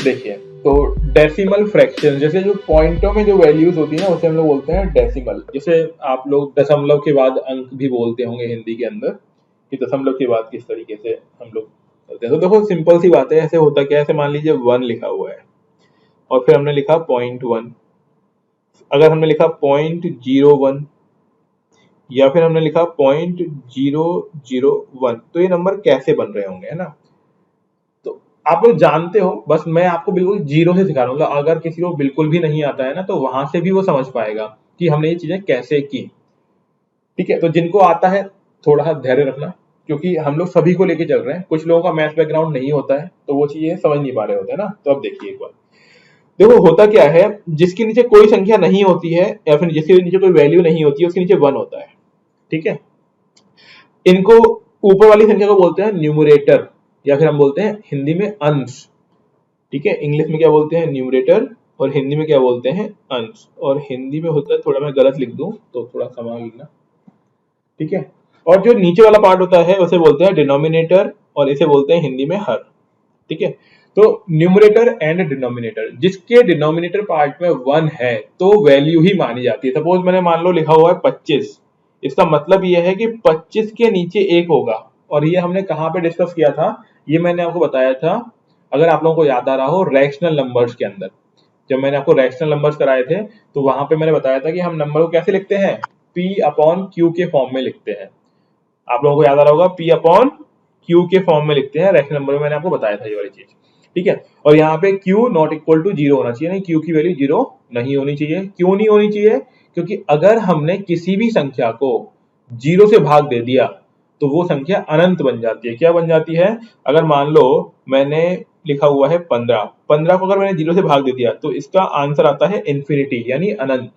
देखिए, तो decimal fraction, जैसे जो पॉइंटों में जो वैल्यूज होती है ना, उसे हम लोग बोलते हैं डेसिमल। जैसे आप लोग दशमलव के बाद अंक भी बोलते होंगे हिंदी के अंदर, कि दशमलव के बाद किस तरीके से हम लोग करते हैं। तो देखो सिंपल सी बात है, ऐसे होता क्या है, ऐसे मान लीजिए 1 लिखा हुआ है और फिर हमने लिखा 0.1, अगर हमने लिखा 0.01 या फिर हमने लिखा 0.001, तो ये नंबर कैसे बन रहे होंगे, है ना। तो आप लोग जानते हो, बस मैं आपको बिल्कुल जीरो से सिखा रहा हूँ। मतलब अगर किसी को बिल्कुल भी नहीं आता है ना, तो वहां से भी वो समझ पाएगा कि हमने ये चीजें कैसे की। ठीक है, तो जिनको आता है थोड़ा सा धैर्य रखना, क्योंकि हम लोग सभी को लेके चल रहे हैं। कुछ लोगों का मैथ बैकग्राउंड नहीं होता है, तो वो चीजें समझ नहीं पा रहे होते हैं ना। तो अब देखिए एक बार, देखो होता क्या है, जिसके नीचे कोई संख्या नहीं होती है या फिर जिसके नीचे कोई वैल्यू नहीं होती है, उसके नीचे 1 होता है। ठीक है, इनको ऊपर वाली संख्या को बोलते हैं न्यूमरेटर, या फिर हम बोलते हैं हिंदी में अंश। ठीक है, इंग्लिश में क्या बोलते हैं, न्यूमरेटर, और हिंदी में क्या बोलते हैं, अंश। और हिंदी में होता है, थोड़ा मैं गलत लिख दूं तो थोड़ा संभाल लेना। ठीक है, और जो नीचे वाला पार्ट होता है उसे बोलते हैं डिनोमिनेटर, और इसे बोलते हैं हिंदी में हर। ठीक है, तो न्यूमरेटर एंड डिनोमिनेटर, जिसके डिनोमिनेटर पार्ट में 1 है तो वैल्यू ही मानी जाती है। सपोज मैंने मान लो लिखा हुआ है 25, इसका मतलब यह है कि 25 के नीचे 1 होगा। और ये हमने कहाँ पे डिस्कस किया था, ये मैंने आपको बताया था, अगर आप लोगों को याद आ रहा हो, रैशनल नंबर्स के अंदर। जब मैंने आपको रैशनल नंबर्स कराए थे, तो वहां पे मैंने बताया था कि हम नंबर को कैसे लिखते हैं, P अपॉन Q के फॉर्म में लिखते हैं। आप लोगों को याद आ रहा होगा, P अपॉन Q के फॉर्म में लिखते हैं रैशनल नंबर में, मैंने आपको बताया था ये वाली चीज। ठीक है, और यहाँ पे Q नॉट इक्वल टू 0 होना चाहिए, नहीं, Q की वैल्यू 0 नहीं होनी चाहिए। क्यों नहीं होनी चाहिए, क्योंकि अगर हमने किसी भी संख्या को 0 से भाग दे दिया तो वो संख्या अनंत बन जाती है। क्या बन जाती है, अगर मान लो मैंने लिखा हुआ है 15, 15 को अगर मैंने 0 से भाग दे दिया तो इसका आंसर आता है इन्फिनिटी, यानी अनंत।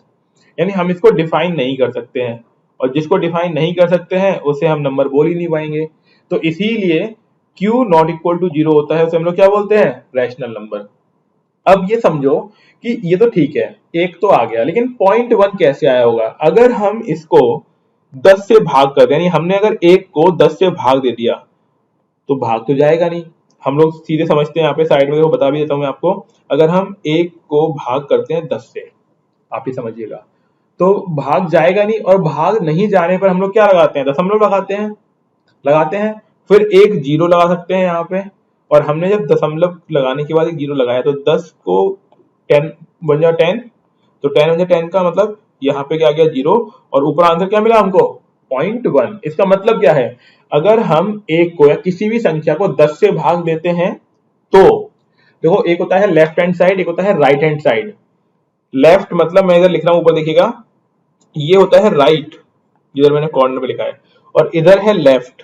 यानी हम इसको डिफाइन नहीं कर सकते हैं, और जिसको डिफाइन नहीं कर सकते हैं उसे हम नंबर बोल ही नहीं पाएंगे। तो इसीलिए Q नॉट इक्वल टू 0 होता है, उसे हम लोग क्या बोलते हैं, रैशनल नंबर। अब ये समझो कि ये तो ठीक है, एक तो आ गया, लेकिन 0.1 कैसे आया होगा। अगर हम इसको 10 से भाग कर दें, यानी हमने अगर एक को 10 से भाग दे दिया तो भाग तो जाएगा नहीं। हम लोग सीधे समझते हैं, यहाँ पे साइड में देखो बता भी देता हूं मैं आपको। अगर हम एक को भाग करते हैं 10 से, आप ही समझिएगा, तो भाग जाएगा नहीं। और भाग नहीं जाने पर हम लोग क्या लगाते हैं, दशमलव लगाते हैं। फिर एक जीरो लगा सकते हैं यहाँ पे, और हमने जब दशमलव लगाने के बाद एक जीरो लगाया तो 10 को 10 बन जाए 10, तो 10 बन जाए 10 का मतलब यहाँ पे क्या आ गया, जीरो, और ऊपर आंसर क्या मिला हमको, 0.1। इसका मतलब क्या है, अगर हम एक को या किसी भी संख्या को 10 से भाग देते हैं तो देखो, एक होता है लेफ्ट हैंड साइड, एक होता है राइट हैंड साइड। लेफ्ट मतलब मैं इधर लिख रहा हूं, ऊपर देखिएगा, ये होता है राइट, इधर मैंने कॉर्नर पे लिखा है, और इधर है लेफ्ट।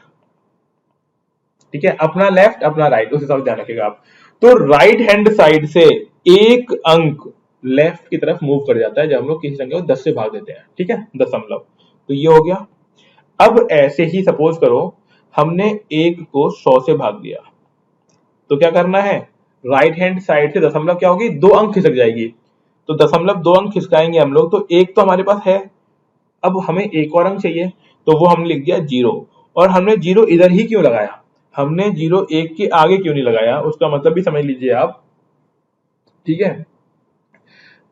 ठीक है, अपना लेफ्ट अपना राइट, उस हिसाब से ध्यान रखिएगा आप। तो राइट हैंड साइड से एक अंक लेफ्ट की तरफ मूव कर जाता है जब हम लोग किसी संख्या को 10 से भाग देते हैं। ठीक है, दशमलव, तो ये हो गया। अब ऐसे ही सपोज करो हमने एक को 100 से भाग दिया, तो क्या करना है, राइट हैंड साइड से दशमलव क्या होगी, 2 अंक खिसक जाएगी। तो दशमलव 2 अंक खिसकाएंगे हम लोग, तो एक तो हमारे पास है, अब हमें एक और अंक चाहिए, तो वो हमने लिख दिया 0। और हमने 0 इधर ही क्यों लगाया, हमने 0 एक के आगे क्यों नहीं लगाया, उसका मतलब भी समझ लीजिए आप। ठीक है,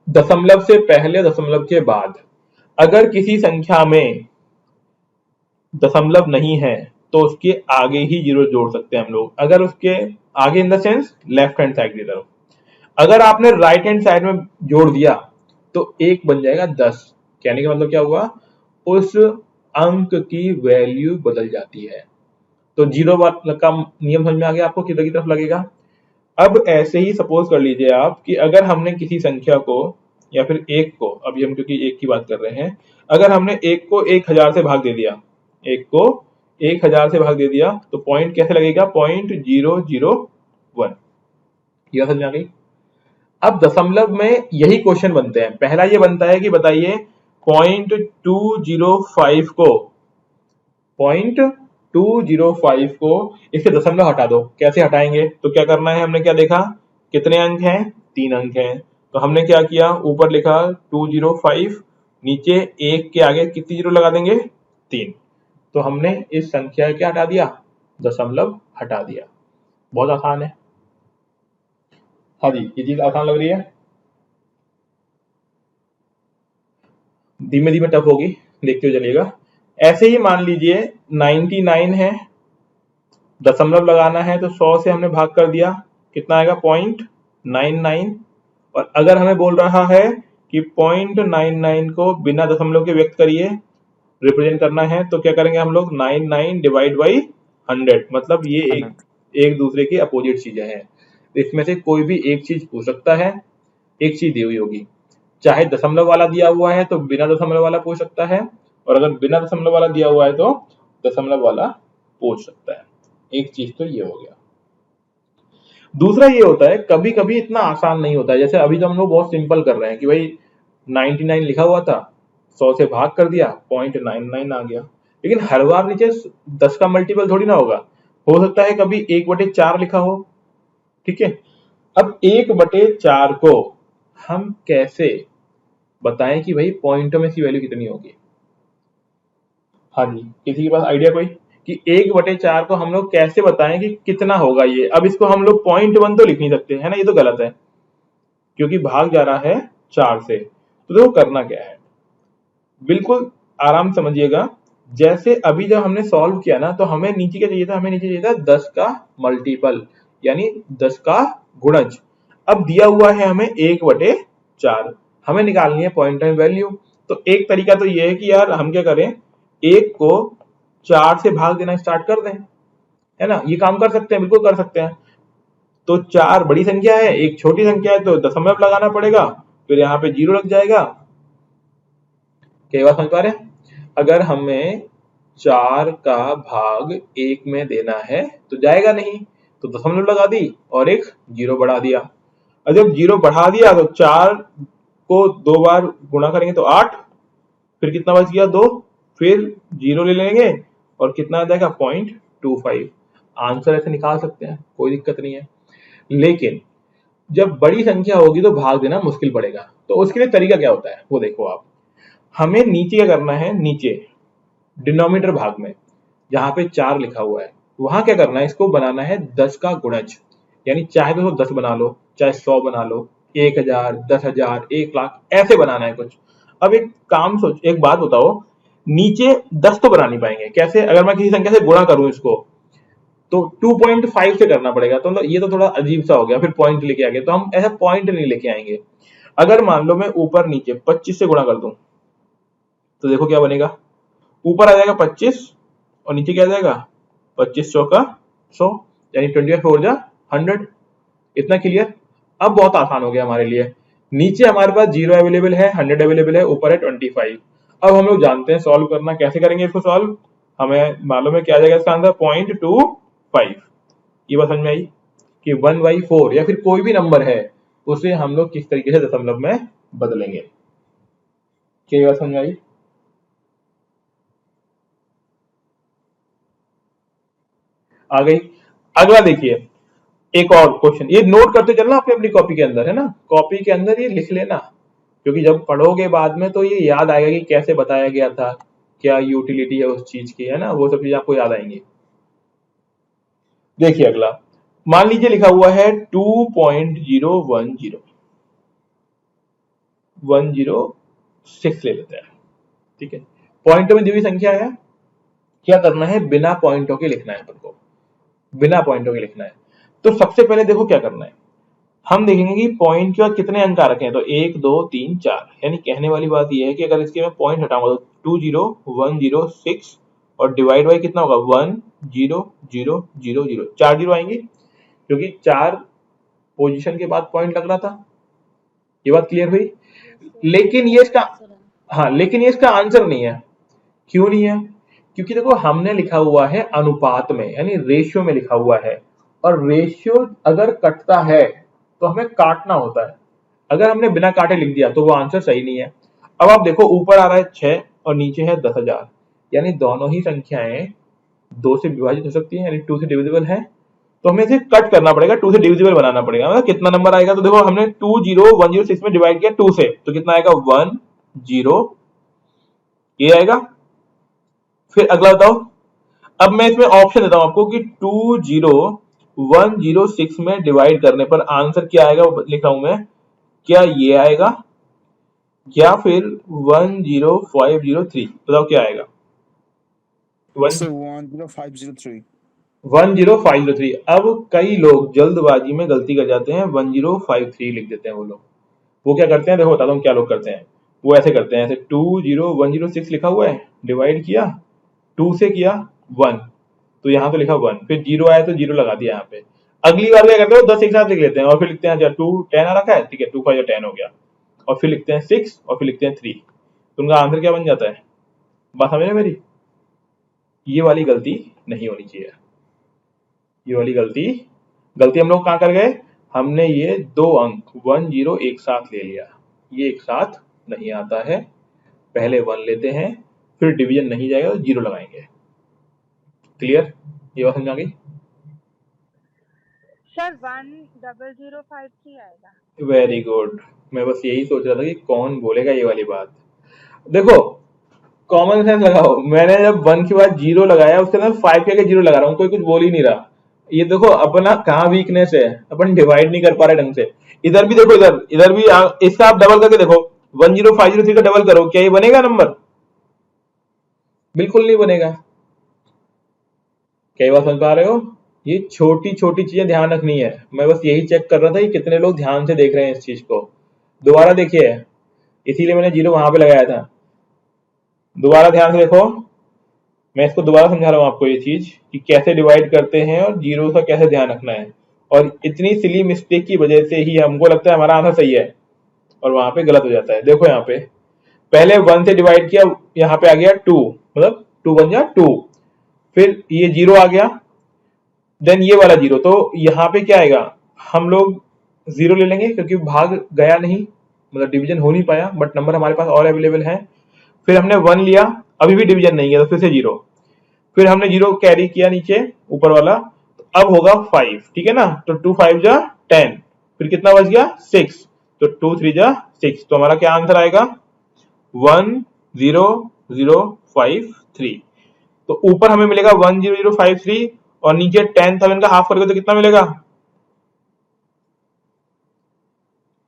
दशमलव से पहले दशमलव के बाद अगर किसी संख्या में दशमलव नहीं है तो उसके आगे ही 0 जोड़ सकते हैं हम लोग। अगर उसके आगे in the sense left hand side की तरफ, अगर आपने राइट हैंड साइड में जोड़ दिया तो एक बन जाएगा 10। कहने का मतलब क्या हुआ, उस अंक की वैल्यू बदल जाती है। तो 0 का नियम समझ में आ गया आपको, किधर की तरफ लगेगा। अब ऐसे ही सपोज कर लीजिए आप कि अगर हमने किसी संख्या को या फिर एक को, अभी हम क्योंकि एक की बात कर रहे हैं, अगर हमने एक को 1000 से भाग दे दिया, एक को 1000 से भाग दे दिया, तो पॉइंट कैसे लगेगा, 0.001। यह समझ में आ गई। अब दशमलव में यही क्वेश्चन बनते हैं। पहला ये बनता है कि बताइए 0.205 को 0.205 को इससे दशमलव हटा दो। कैसे हटाएंगे, तो क्या करना है, हमने क्या देखा, कितने अंक हैं, 3 अंक हैं। तो हमने क्या किया, ऊपर लिखा 205, नीचे एक के आगे कितनी जीरो लगा देंगे, 3। तो हमने इस संख्या क्या हटा दिया, दशमलव हटा दिया। बहुत आसान है। हाँ जी, ये चीज आसान लग रही है, धीमे धीमे टफ होगी, देखते हुए चलिएगा। ऐसे ही मान लीजिए 99 है, दशमलव लगाना है तो 100 से हमने भाग कर दिया, कितना आएगा 0.99। और अगर हमें बोल रहा है कि 0.99 को बिना दशमलव के व्यक्त करिए, रिप्रेजेंट करना है, तो क्या करेंगे हम लोग 99 डिवाइड बाई 100, मतलब ये एक एक दूसरे की अपोजिट चीजें हैं। तो इसमें से कोई भी एक चीज पूछ सकता है, एक चीज दी हुई होगी, चाहे दशमलव वाला दिया हुआ है तो बिना दशमलव वाला पूछ सकता है, और अगर बिना दशमलव वाला दिया हुआ है तो दशमलव वाला पूछ सकता है। एक चीज तो ये हो गया। दूसरा ये होता है कभी कभी इतना आसान नहीं होता है, जैसे अभी तो हम लोग बहुत सिंपल कर रहे हैं कि भाई 99 लिखा हुआ था, 100 से भाग कर दिया, 0.99 आ गया। लेकिन हर बार नीचे 10 का मल्टीपल थोड़ी ना होगा, हो सकता है कभी 1/4 लिखा हो, ठीक है। अब 1/4 को हम कैसे बताएं कि भाई पॉइंटों में इसकी वैल्यू कितनी होगी? हाँ जी, किसी के पास आइडिया कोई कि 1/4 को हम लोग कैसे बताएं कि कितना होगा ये? अब इसको हम लोग 0.1 तो लिख नहीं सकते है ना, ये तो गलत है, क्योंकि भाग जा रहा है 4 से। तो देखो करना क्या है, बिल्कुल आराम समझिएगा। जैसे अभी जब हमने सॉल्व किया ना, तो हमें नीचे क्या चाहिए था, हमें नीचे चाहिए था 10 का मल्टीपल, यानी 10 का गुणज। अब दिया हुआ है हमें 1/4, हमें निकालनी है पॉइंट टाइम वैल्यू। तो एक तरीका तो ये है कि यार हम क्या करें, एक को 4 से भाग देना स्टार्ट कर दें, है ना, ये काम कर सकते हैं, बिल्कुल कर सकते हैं। तो 4 बड़ी संख्या है, एक छोटी संख्या है, तो दशमलव लगाना पड़ेगा, फिर यहाँ पे 0 लग जाएगा। क्या बात समझ पा रहे हैं? अगर हमें 4 का भाग 1 में देना है तो जाएगा नहीं, तो दशमलव लगा दी और एक 0 बढ़ा दिया। और जब 0 बढ़ा दिया तो 4 को 2 बार गुणा करेंगे तो 8, फिर कितना बच गया 2, फिर 0 ले लेंगे और कितना आ जाएगा 0.25। आंसर ऐसे निकाल सकते हैं, कोई दिक्कत नहीं है। लेकिन जब बड़ी संख्या होगी तो भाग देना मुश्किल पड़ेगा, तो उसके लिए तरीका क्या होता है वो देखो आप। हमें नीचे क्या करना है, नीचे डिनोमिनेटर भाग में जहां पे 4 लिखा हुआ है, वहां क्या करना है, इसको बनाना है 10 का गुणज, यानी चाहे तो 10 बना लो, चाहे 100 बना लो, 1000, 10,000, 1,00,000 ऐसे बनाना है कुछ। अब एक काम सोच, एक बात बताओ, नीचे 10 तो बना नहीं पाएंगे, कैसे? अगर मैं किसी संख्या से गुणा करूं इसको तो 2.5 से करना पड़ेगा, तो मतलब ये तो थोड़ा अजीब सा हो गया, फिर पॉइंट लेके आ गए, तो हम ऐसा पॉइंट नहीं लेके आएंगे। अगर मान लो मैं ऊपर नीचे 25 से गुणा कर दूं, तो देखो क्या बनेगा, ऊपर आ जाएगा 25 और नीचे क्या आ जाएगा 25 चौका 100, यानी 24 जा 100। इतना क्लियर? अब बहुत आसान हो गया हमारे लिए, नीचे हमारे पास 0 अवेलेबल है, 100 अवेलेबल है, ऊपर है 25। अब हम लोग जानते हैं सॉल्व करना, कैसे करेंगे इसको सॉल्व, हमें मालूम है क्या आ जाएगा इसका आंसर 0.25। ये बात समझ में आई कि 1/4 या फिर कोई भी नंबर है उसे हम लोग किस तरीके से दशमलव में बदलेंगे। क्या ये बात समझ में आई? आ गई। अगला देखिए, एक और क्वेश्चन, ये नोट करते चलना अपनी अपनी कॉपी के अंदर, है ना, कॉपी के अंदर ये लिख लेना, क्योंकि जब पढ़ोगे बाद में तो ये याद आएगा कि कैसे बताया गया था, क्या यूटिलिटी है उस चीज की, है ना, वो सब चीज आपको याद आएंगी। देखिए अगला, मान लीजिए लिखा हुआ है 2.010, 106 ले लेते हैं, ठीक है। पॉइंटों में दी हुई संख्या है, क्या करना है, बिना पॉइंटों के लिखना है अपन को, बिना पॉइंटों के लिखना है। तो सबसे पहले देखो क्या करना है, हम देखेंगे कि पॉइंट के बाद कितने अंक आ रखे हैं, तो 1 2 3 4, यानी कहने वाली बात यह है कि अगर इसके मैं पॉइंट हटाऊंगा तो 20106 और डिवाइड बाई कितना होगा 10000, 4 जीरो आएंगे, क्योंकि 4 पोजीशन के बाद पॉइंट लग रहा था। ये बात क्लियर हुई? लेकिन ये इसका, हाँ लेकिन ये इसका आंसर नहीं है। क्यों नहीं है? क्योंकि देखो हमने लिखा हुआ है अनुपात में, यानी रेशियो में लिखा हुआ है, और रेशियो अगर कटता है तो हमें काटना होता है। अगर हमने बिना काटे लिख दिया तो वो आंसर सही नहीं है। अब आप देखो ऊपर आ रहा है 6 और नीचे है 10,000, यानी दोनों ही संख्याएं 2 से विभाजित हो सकती है, यानी 2 से डिविजिबल है, तो हमें इसे कट करना पड़ेगा, 2 से डिविजिबल बनाना पड़ेगा। मतलब कितना नंबर आएगा, तो देखो हमने 20106 में डिवाइड किया 2 से, तो कितना आएगा 10, ये आएगा। फिर अगला बताओ, अब मैं इसमें ऑप्शन देता हूं आपको कि 20 106 में डिवाइड करने पर आंसर क्या आएगा वो लिख रहा हूं मैं। क्या ये आएगा या फिर 10503? बताओ क्या आएगा। सर 10503। 10503। अब कई लोग जल्दबाजी में गलती कर जाते हैं, 1053 लिख देते हैं वो लोग। वो क्या करते हैं, देखो बताता हूँ क्या लोग करते हैं। वो ऐसे करते हैं, ऐसे 20106 लिखा हुआ है, डिवाइड किया 2 से, किया 1, तो यहाँ तो लिखा 1, फिर 0 आया तो 0 लगा दिया यहाँ पे। अगली बार क्या करते हैं, वो 10 एक साथ लिख लेते हैं और फिर लिखते हैं अच्छा 2 10 आ रखा है, ठीक है 2 5 10 हो गया, और फिर लिखते हैं 6 और फिर लिखते हैं 3। तो उनका आंसर क्या बन जाता है। बात समझ रहे मेरी। ये वाली गलती नहीं होनी चाहिए। ये वाली गलती गलती हम लोग कहाँ कर गए, हमने ये 2 अंक 10 एक साथ ले लिया। ये एक साथ नहीं आता है, पहले 1 लेते हैं, फिर डिवीजन नहीं जाएगा तो 0 लगाएंगे। क्लियर, ये बात समझ आ गई। सर 10053 आएगा। वेरी गुड, मैं बस यही सोच रहा था कि कौन बोलेगा ये वाली बात। देखो कॉमन सेंस लगाओ, मैंने जब 1 के बाद 0 लगाया उसके अंदर 5 के आगे 0 लगा रहा हूँ, कोई कुछ बोल ही नहीं रहा। ये देखो अपना कहाँ वीकनेस है, अपन डिवाइड नहीं कर पा रहे ढंग से। इधर भी देखो, इधर इधर भी इसका आप डबल करके देखो, 10503 का डबल करो, क्या ये बनेगा नंबर। बिल्कुल नहीं बनेगा। कई बार समझ पा रहे हो। ये छोटी छोटी चीजें ध्यान रखनी है। मैं बस यही चेक कर रहा था कि कितने लोग ध्यान से देख रहे हैं इस चीज को। दोबारा देखिए, इसीलिए मैंने 0 वहां पे लगाया था। दोबारा ध्यान से देखो, मैं इसको दोबारा समझा रहा हूँ आपको ये चीज कि कैसे डिवाइड करते हैं और जीरो का कैसे ध्यान रखना है। और इतनी सिली मिस्टेक की वजह से ही हमको लगता है हमारा आंसर सही है और वहां पे गलत हो जाता है। देखो यहाँ पे पहले 1 से डिवाइड किया, यहाँ पे आ गया 2, मतलब 2 बन गया 2, फिर ये 0 आ गया, देन ये वाला 0, तो यहाँ पे क्या आएगा, हम लोग 0 ले लेंगे क्योंकि भाग गया नहीं, मतलब डिवीजन हो नहीं पाया, बट नंबर हमारे पास और अवेलेबल है। फिर हमने 1 लिया, अभी भी डिवीजन नहीं है तो फिर से 0, फिर हमने 0 कैरी किया नीचे ऊपर वाला, तो अब होगा 5, ठीक है ना। तो 2 5 जा 10, फिर कितना बच गया 6, तो 2 3 जा 6, तो हमारा क्या आंसर आएगा 10053। तो ऊपर हमें मिलेगा 10053 और नीचे 10,000 का हाफ करके तो कितना मिलेगा।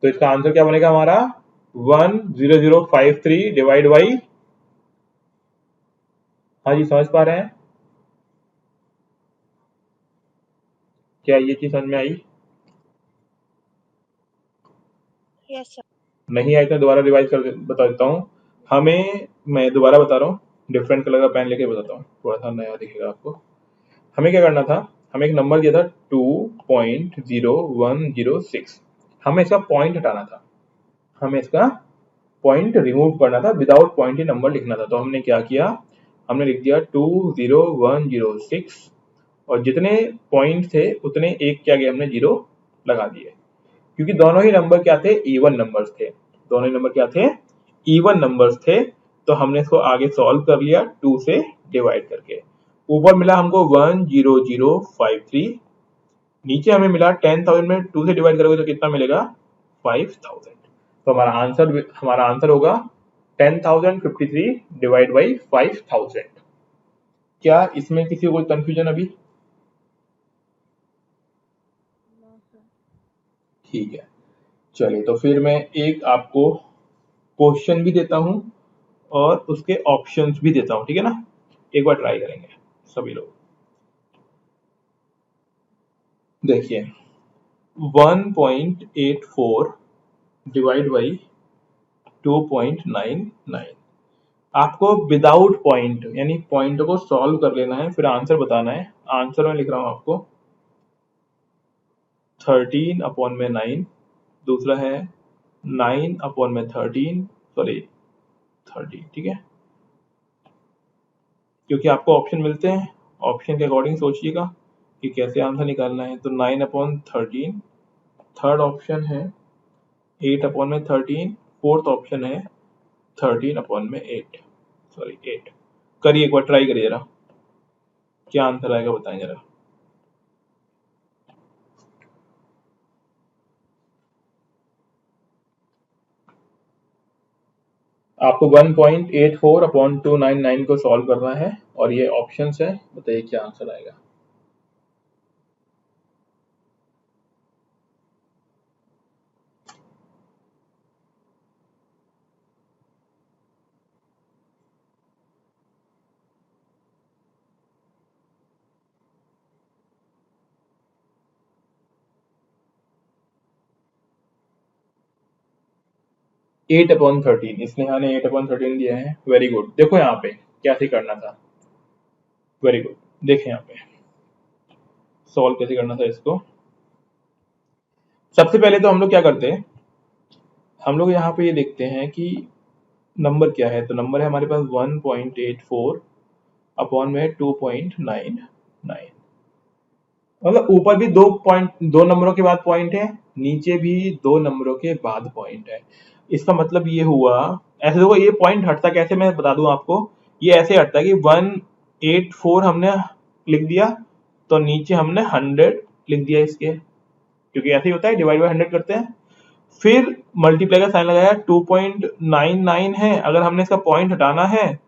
तो इसका आंसर क्या बनेगा हमारा 10053 डिवाइड बाई, हाँ जी समझ पा रहे हैं, क्या ये चीज समझ में आई। Yes sir. नहीं आई तो दोबारा रिवाइज कर बता देता हूँ हमें। मैं दोबारा बता रहा हूँ, डिफरेंट कलर का पेन लेके बताता हूँ, थोड़ा सा नया दिखेगा आपको। हमें क्या करना था, हमें एक नंबर दिया था 2.0106, हमें इसका पॉइंट हटाना था, हमें इसका पॉइंट रिमूव करना था, विदाउट पॉइंट ही नंबर लिखना था। तो हमने क्या किया, हमने लिख दिया 20106 और जितने पॉइंट थे उतने एक के आगे हमने 0 लगा दिए, क्योंकि दोनों ही नंबर क्या थे, इवन नंबर्स थे। दोनों ही नंबर क्या थे, इवन नंबर्स थे। तो हमने इसको आगे सॉल्व कर लिया 2 से डिवाइड करके। ऊपर मिला हमको 10053, नीचे हमें मिला 10,000 में 2 से डिवाइड करोगे तो कितना मिलेगा 5,000। तो हमारा आंसर होगा 10,053 डिवाइड बाई 5,000। क्या इसमें किसी को कोई कंफ्यूजन अभी। No sir. ठीक है, चलिए तो फिर मैं एक आपको क्वेश्चन भी देता हूं और उसके ऑप्शंस भी देता हूं, ठीक है ना। एक बार ट्राई करेंगे सभी लोग। देखिए 1.84 डिवाइड बाई 2.99, आपको विदाउट पॉइंट यानी पॉइंट को सॉल्व कर लेना है, फिर आंसर बताना है। आंसर में लिख रहा हूं आपको 13/9, दूसरा है 9/13, सॉरी 30, ठीक है। क्योंकि आपको ऑप्शन मिलते हैं, ऑप्शन के अकॉर्डिंग सोचिएगा कि कैसे आंसर निकालना है। तो 9/13, थर्ड ऑप्शन है 8/13, फोर्थ ऑप्शन है 13/8, सॉरी 8। करिए एक बार ट्राई करिए जरा, क्या आंसर आएगा बताएं जरा। आपको 1.84/299 को सॉल्व करना है और ये ऑप्शंस है, बताइए क्या आंसर आएगा। 8/13, इसने यहाँ 8/13 दिया है। Very good. देखो यहाँ पे कैसे करना था, वेरी गुड। देखें यहाँ पे सॉल्व कैसे करना था इसको। सबसे पहले तो हम लोग क्या करते हैं, हम लोग यहाँ पे ये देखते हैं कि नंबर क्या है। तो नंबर है हमारे पास 1.84 अपॉन में 2.99, मतलब ऊपर भी दो नंबरों के बाद पॉइंट है, नीचे भी दो नंबरों के बाद पॉइंट है। इसका मतलब ये हुआ, ऐसे देखो ये पॉइंट हटता कैसे, मैं बता दूं आपको। ये ऐसे हटता है कि 184 हमने लिख दिया, तो नीचे हमने 100 लिख दिया इसके, क्योंकि ऐसे ही होता है, डिवाइड बाय 100 करते हैं। फिर मल्टीप्लाई का साइन लगाया, 2.99 है। अगर हमने इसका पॉइंट हटाना है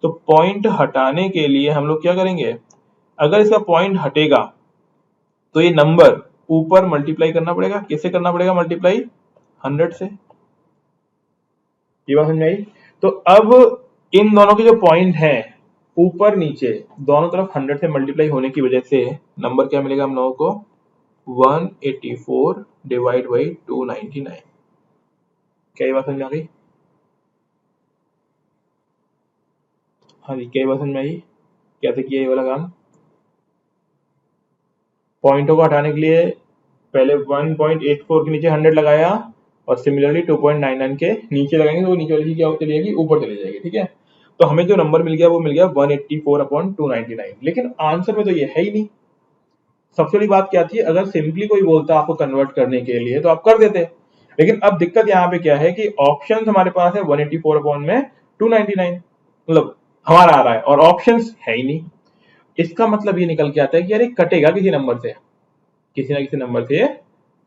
तो पॉइंट हटाने के लिए हम लोग क्या करेंगे, अगर इसका पॉइंट हटेगा तो ये नंबर ऊपर मल्टीप्लाई करना पड़ेगा। कैसे करना पड़ेगा मल्टीप्लाई? 100 से। ये बात समझ में आई? तो अब इन दोनों के जो पॉइंट हैं ऊपर नीचे दोनों तरफ 100 से मल्टीप्लाई होने की वजह से नंबर क्या मिलेगा हम लोगों को? 184 डिवाइड बाई 299। क्या ये बात समझ में आ गई? हाँ जी, क्या ये बात समझ में आई? कैसे किया ये वाला काम? पॉइंटों को हटाने के लिए पहले 1.84 के नीचे 100 लगाया, और सिमिलरली 2.99 के नीचे लगाएंगे तो वो नीचे वाली चीज क्या चली जाएगी, ऊपर चली जाएगी। ठीक है, तो हमें जो नंबर मिल गया वो मिल गया 184/299। लेकिन आंसर में तो ये है ही नहीं। सबसे बड़ी बात क्या थी, अगर सिंपली कोई बोलता आपको कन्वर्ट करने के लिए तो आप कर देते, लेकिन अब दिक्कत यहाँ पे क्या है कि ऑप्शन हमारे पास है 184/299, मतलब हमारा आ रहा है और ऑप्शन है ही नहीं। इसका मतलब ये निकल के आता है कि यार ये कटेगा किसी नंबर से, किसी ना किसी नंबर से ये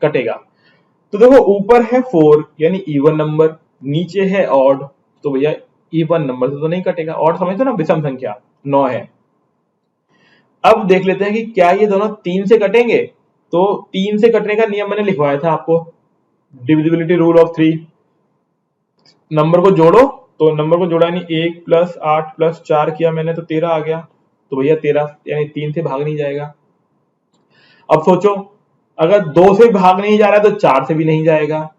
कटेगा। तो देखो ऊपर है 4 यानी इवन नंबर, नीचे है ऑड, तो भैया इवन नंबर से तो नहीं कटेगा। ऑड समझते हो ना, विषम संख्या 9 है। अब देख लेते हैं कि क्या ये दोनों 3 से कटेंगे। तो 3 से कटने का नियम मैंने लिखवाया था आपको, डिविजिबिलिटी रूल ऑफ 3। नंबर को जोड़ो, तो नंबर को जोड़ा यानी 1 + 8 + 4 किया मैंने तो 13 आ गया। तो भैया 13 यानी 3 से भाग नहीं जाएगा। अब सोचो, अगर 2 से भाग नहीं जा रहा है तो 4 से भी नहीं जाएगा,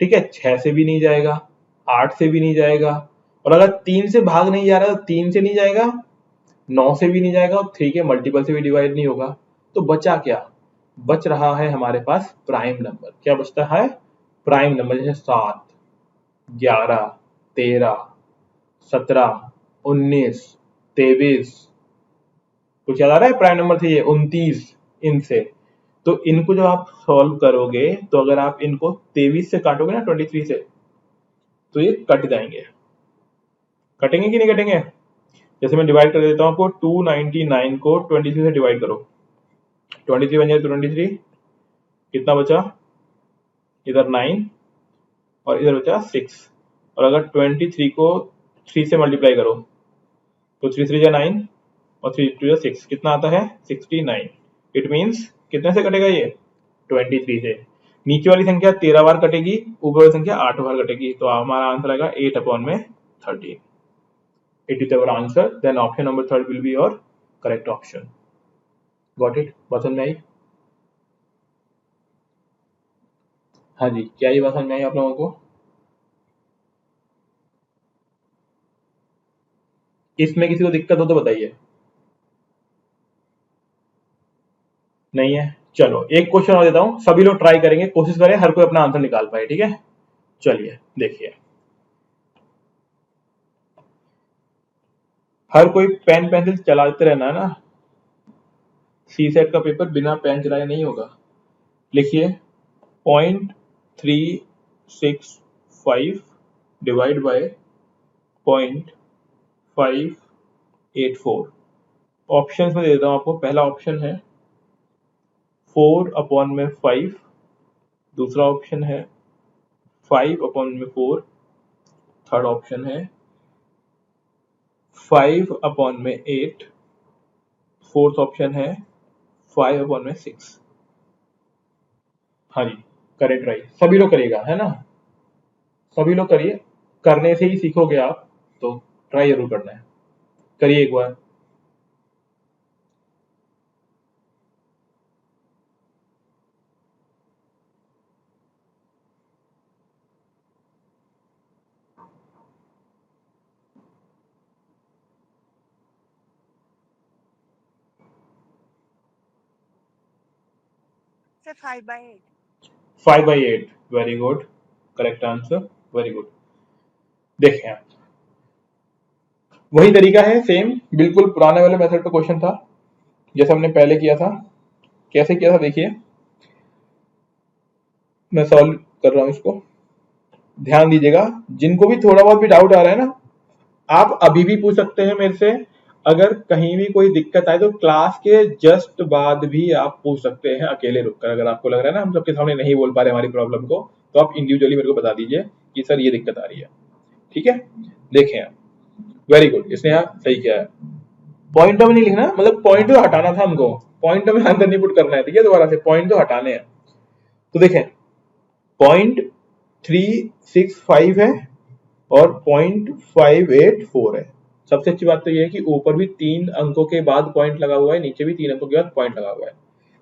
ठीक है, 6 से भी नहीं जाएगा, 8 से भी नहीं जाएगा, और अगर 3 से भाग नहीं जा रहा है तो 3 से नहीं जाएगा, 9 से भी नहीं जाएगा, और 3 के मल्टीपल से भी डिवाइड नहीं होगा। तो बचा क्या? बच रहा है हमारे पास प्राइम नंबर। क्या बचता है? Prime number. जैसे 7, 11, 13, 17, 19, 23, कुछ याद आ रहा है प्राइम नंबर से? ये 29, इनसे। तो इनको जब आप सॉल्व करोगे तो अगर आप इनको 23 से काटोगे ना, 23 से, तो ये कट जाएंगे। कटेंगे कि नहीं कटेंगे? जैसे मैं डिवाइड कर देता हूँ आपको, 299 को 23 से डिवाइड करो, 23 बन जाए तो 23, कितना बचा? इधर 9 और इधर बचा 6। और अगर 23 को 3 से मल्टीप्लाई करो तो 3 3 जा 9 और 3 2 जा 6, कितना आता है? 69। इट मीन्स कितने से कटेगा ये? 23 से। नीचे वाली संख्या 13 बार कटेगी, ऊपर वाली संख्या 8 बार कटेगी, तो हमारा आंसर आएगा 8/13। It is our answer. Then option number 3 will be your correct option. Got it? बात समझ में आई? हाँ जी, क्या ये बात समझ में आई आप लोगों को? इसमें किसी को दिक्कत हो तो बताइए। नहीं है? चलो एक क्वेश्चन और देता हूं, सभी लोग ट्राई करेंगे, कोशिश करें हर कोई अपना आंसर निकाल पाए। ठीक है, चलिए देखिए। हर कोई पेन पेंसिल चलाते रहना है ना, सी सेट का पेपर बिना पेन चलाए नहीं होगा। लिखिए 0.365 डिवाइड बाय 0.584। ऑप्शंस में दे देता हूं आपको। पहला ऑप्शन है 4/5, दूसरा ऑप्शन है 5/4, थर्ड ऑप्शन है 5/8, फोर्थ ऑप्शन है 5/6। हाँ जी, करेक्ट राइट। सभी लोग करिएगा, है ना? सभी लोग करिए, करने से ही सीखोगे आप, तो ट्राई जरूर करना है, करिए एक बार। Sir, 5/8. 5/8, very good, correct answer, very good. देखें आप, वही तरीका है सेम, बिल्कुल पुराने वाले मेथड का क्वेश्चन था जैसे हमने पहले किया था। कैसे किया था देखिए, मैं सॉल्व कर रहा हूं इसको, ध्यान दीजिएगा। जिनको भी थोड़ा बहुत भी डाउट आ रहा है ना, आप अभी भी पूछ सकते हैं मेरे से। अगर कहीं भी कोई दिक्कत आए तो क्लास के जस्ट बाद भी आप पूछ सकते हैं अकेले रुककर। अगर आपको लग रहा है ना हम सबके सामने नहीं बोल पा रहे हमारी प्रॉब्लम को, तो आप इंडिविजुअली मेरे को बता दीजिए कि सर ये दिक्कत आ रही है, ठीक है। देखें आप, वेरी गुड, इसने यहाँ सही किया है। पॉइंट में नहीं लिखना, मतलब पॉइंट तो हटाना था हमको, पॉइंट में आंसर नहीं पुट करना है, ठीक है। दोबारा से पॉइंट तो हटाने हैं। तो देखें, 0.365 है और 0.584 है। सबसे अच्छी बात तो यह है कि ऊपर भी 3 अंकों के बाद पॉइंट लगा हुआ है, नीचे भी 3 अंकों के बाद पॉइंट लगा हुआ है।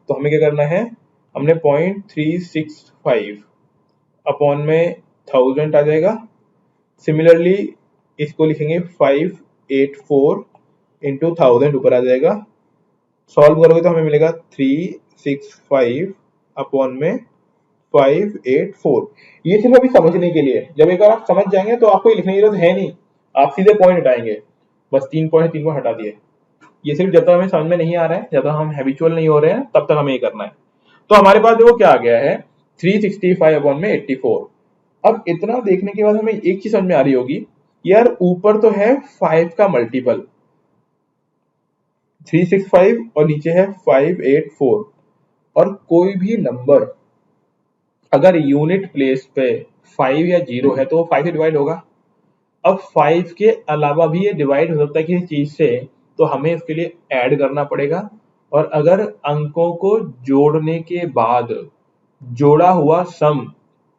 तो हमें क्या करना है, हमने 0.365 अपॉन में 1000 आ जाएगा। सिमिलरली इसको लिखेंगे 584 इंटू 1000 ऊपर आ जाएगा। सॉल्व करोगे तो हमें मिलेगा 365 अपॉन में 584। ये सिर्फ अभी समझने के लिए, जब एक बार आप समझ जाएंगे तो आपको ये लिखने की जरूरत है नहीं, आप सीधे पॉइंट हटाएंगे, बस 3 पॉइंट 3 को हटा दिए। ये सिर्फ जब तक हमें समझ में नहीं आ रहा है, जब तक हम हैबिचुअल नहीं हो रहे हैं, तब तक हमें ये करना है। तो हमारे पास देखो क्या आ गया है, 365 अपॉन में 84। अब इतना देखने के बाद हमें एक चीज समझ में आ रही होगी, यार ऊपर तो है 5 का मल्टीपल 365 और नीचे है 584, और कोई भी नंबर अगर यूनिट प्लेस पे 5 या 0 है तो वो 5 से डिवाइड होगा। अब 5 के अलावा भी ये डिवाइड हो सकता है किसी चीज से, तो हमें इसके लिए ऐड करना पड़ेगा। और अगर अंकों को जोड़ने के बाद जोड़ा हुआ सम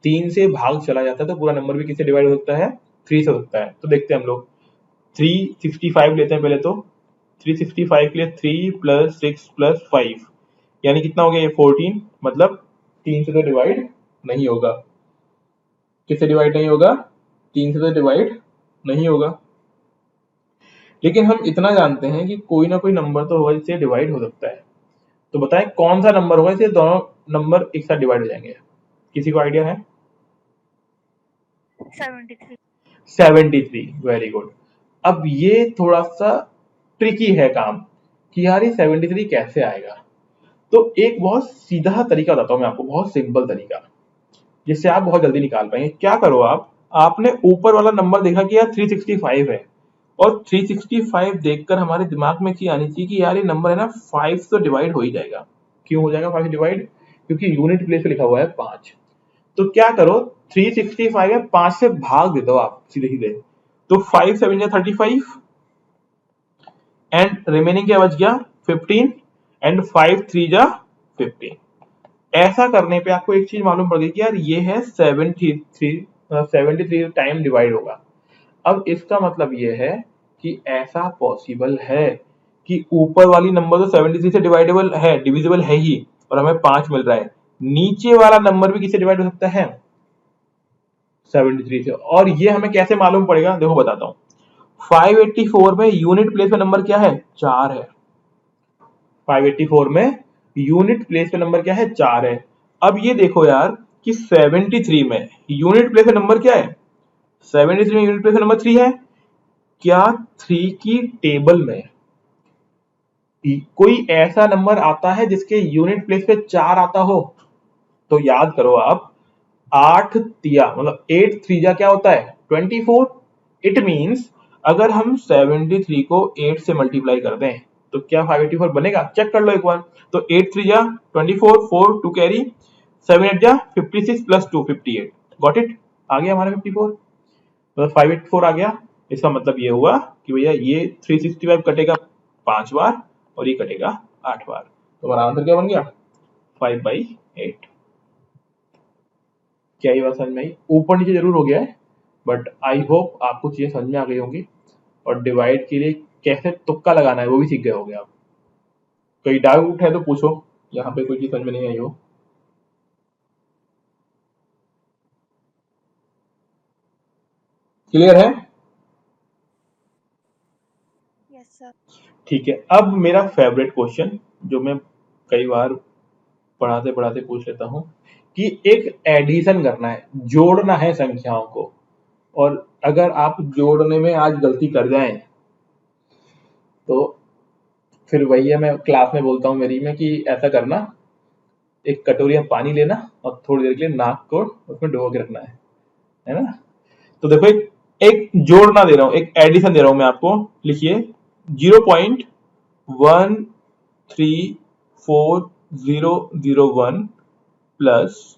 3 से भाग चला जाता है तो पूरा नंबर भी किससे डिवाइड हो सकता है, 3 से हो सकता है। तो देखते हैं हम लोग, 365 लेते हैं पहले। तो 365 के लिए 3 प्लस 6 प्लस 5 यानी कितना हो गया ये 14, मतलब 3 से तो डिवाइड नहीं होगा। किससे डिवाइड नहीं होगा, 3 से तो डिवाइड नहीं होगा। लेकिन हम इतना जानते हैं कि कोई ना कोई नंबर तो होगा जिससे डिवाइड हो सकता है। तो बताएं कौन सा नंबर होगा जिससे दोनों नंबर एक साथ डिवाइड हो जाएंगे। किसी को आइडिया है? 73. 73, वेरी गुड। अब ये थोड़ा सा ट्रिकी है काम कि यार ये 73 कैसे आएगा। तो एक बहुत सीधा तरीका बताता हूं मैं आपको, बहुत सिंपल तरीका जिससे आप बहुत जल्दी निकाल पाएंगे। क्या करो आप, आपने ऊपर वाला नंबर देखा कि यार 365 है, और 365 देखकर हमारे दिमाग में चीज आनी चाहिए कि यार ये नंबर है ना 5 तो डिवाइड हो ही जाएगा। क्यों हो जाएगा 5 से डिवाइड, क्योंकि यूनिट प्लेस पे लिखा हुआ है 5। तो क्या करो, 365 है 5 से भाग दे दो आप सीधे सीधे, तो 5 7 जा 35 एंड रिमेनिंग क्या बच गया 15 एंड 5 3 जा 15। ऐसा करने पे आपको एक चीज मालूम पड़ गई कि यार ये है 73 टाइम डिवाइड होगा। अब इसका मतलब ये है कि ऐसा पॉसिबल है कि ऊपर वाली नंबर तो 73 से डिवाइडेबल है, डिविजिबल है ही, और हमें 5 मिल रहा है। नीचे वाला नंबर भी किससे डिवाइड हो सकता है, 73 से। और ये हमें कैसे मालूम पड़ेगा, देखो बताता हूं। 584 में यूनिट प्लेस पे नंबर क्या है, 4 है। 584 में यूनिट प्लेस पे नंबर क्या है, 4 है। अब ये देखो यार कि 73 में यूनिट प्लेस पे नंबर क्या है, 73 में यूनिट प्लेस पे नंबर 3 है। क्या 3 की टेबल में कोई ऐसा नंबर आता है जिसके यूनिट प्लेस पे 4 आता हो? तो याद करो आप, 8 तिया मतलब 8 3 जा क्या होता है 24। इट मींस अगर हम 73 को 8 से मल्टीप्लाई कर दें तो क्या 584 बनेगा, चेक कर लो एक बार। तो 8 3 जा 24, 4 2 कैरी, 7 8 जा 56 प्लस 2 58, गॉट इट, आ गया हमारा 54, मतलब 584 आ गया। इसका मतलब ये हुआ कि भैया ये 365 कटेगा 5 बार और ये कटेगा 8 बार। तो हमारा आंसर क्या बन गया, 5/8। क्या ये बात समझ में आई? ऊपर नीचे जरूर हो गया है, बट आई होप आपको चीजें समझ में आ गई होंगी, और डिवाइड के लिए कैसे तुक्का लगाना है वो भी सीख गए होंगे आप। कोई डाउट है तो पूछो, यहाँ पे कोई चीज समझ में नहीं आई हो। क्लियर है? Yes, sir. ठीक है। अब मेरा फेवरेट क्वेश्चन जो मैं कई बार पढ़ाते पढ़ाते पूछ लेता हूँ कि एक एडिशन करना है, जोड़ना है संख्याओं को, और अगर आप जोड़ने में आज गलती कर जाएं तो फिर वही है, मैं क्लास में बोलता हूँ मेरी में कि ऐसा करना, एक कटोरी में पानी लेना और थोड़ी देर के लिए नाक को उसमें डुबो के रखना है ना। तो देखो एक जोड़ना दे रहा हूं, एक एडिशन दे रहा हूं मैं आपको, लिखिए 0.13401 प्लस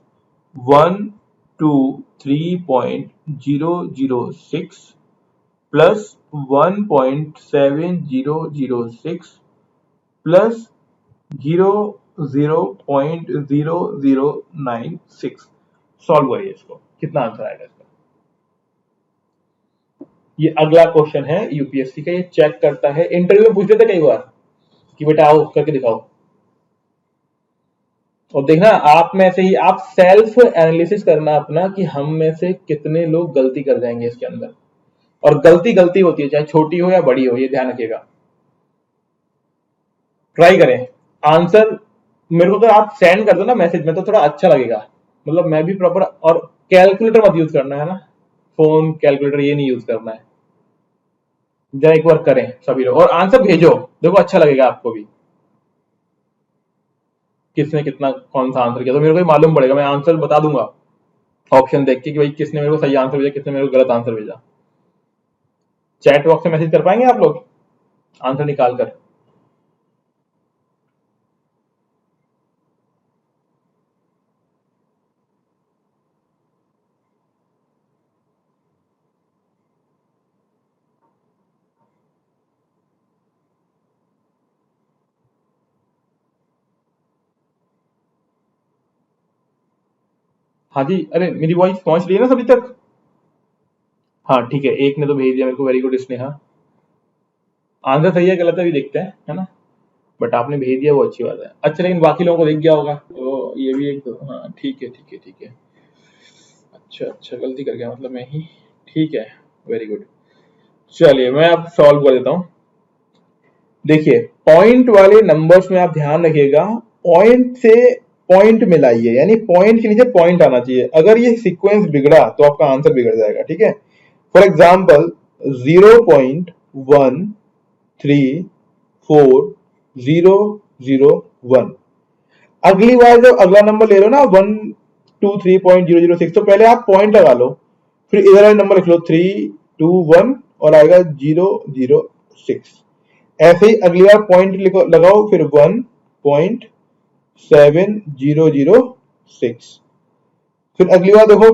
123.006 प्लस 1.7006 प्लस 0.0096। सॉल्व करिए इसको, कितना आंसर आएगा इसका। ये अगला क्वेश्चन है यूपीएससी का, ये चेक करता है, इंटरव्यू में पूछ लेते कई बार कि बेटा आओ करके दिखाओ, और देखना आप में से ही आप सेल्फ एनालिसिस करना अपना कि हम में से कितने लोग गलती कर जाएंगे इसके अंदर, और गलती गलती होती है, चाहे छोटी हो या बड़ी हो, ये ध्यान रखिएगा। ट्राई करें आंसर मेरे को अगर आप सेंड कर दो ना मैसेज में तो थोड़ा अच्छा लगेगा, मतलब मैं भी प्रॉपर, और कैलकुलेटर मत यूज करना है ना, फोन कैलकुलेटर ये नहीं यूज करना है। जरा एक बार करें सभी लोग और आंसर भेजो, देखो अच्छा लगेगा आपको भी, किसने कितना कौन सा आंसर किया, तो मेरे को ही मालूम पड़ेगा, मैं आंसर बता दूंगा ऑप्शन देख के कि भाई किसने मेरे को सही आंसर भेजा, किसने मेरे को गलत आंसर भेजा। चैट बॉक्स में मैसेज कर पाएंगे आप लोग आंसर निकाल कर? हाँ जी, अरे मेरी वॉइस पहुंच रही है ना सभी तक? हाँ ठीक है, एक ने तो भेज दिया मेरे को, वेरी गुड स्नेहा। आंसर सही है गलत है भी देखते हैं, है ना, बट आपने भेज दिया वो अच्छी बात है। अच्छा लेकिन बाकी लोगों को दिख गया होगा तो ये भी एक, हाँ ठीक है ठीक है ठीक है, अच्छा अच्छा गलती कर गया मतलब मैं ही, ठीक है, वेरी गुड। चलिए मैं अब सॉल्व कर देता हूँ। देखिए पॉइंट वाले नंबर्स में आप ध्यान रखिएगा, पॉइंट से पॉइंट मिलाइए, यानी पॉइंट के नीचे पॉइंट आना चाहिए, अगर ये सीक्वेंस बिगड़ा तो आपका आंसर बिगड़ जाएगा, ठीक है। फॉर एग्जाम्पल 0.1340001, अगली बार जब अगला नंबर ले लो ना 123.006, तो पहले आप पॉइंट लगा लो, फिर इधर वाले नंबर लिख लो 321 और आएगा 006। ऐसे ही अगली बार पॉइंट लगाओ, फिर 1.7006, फिर अगली बार देखो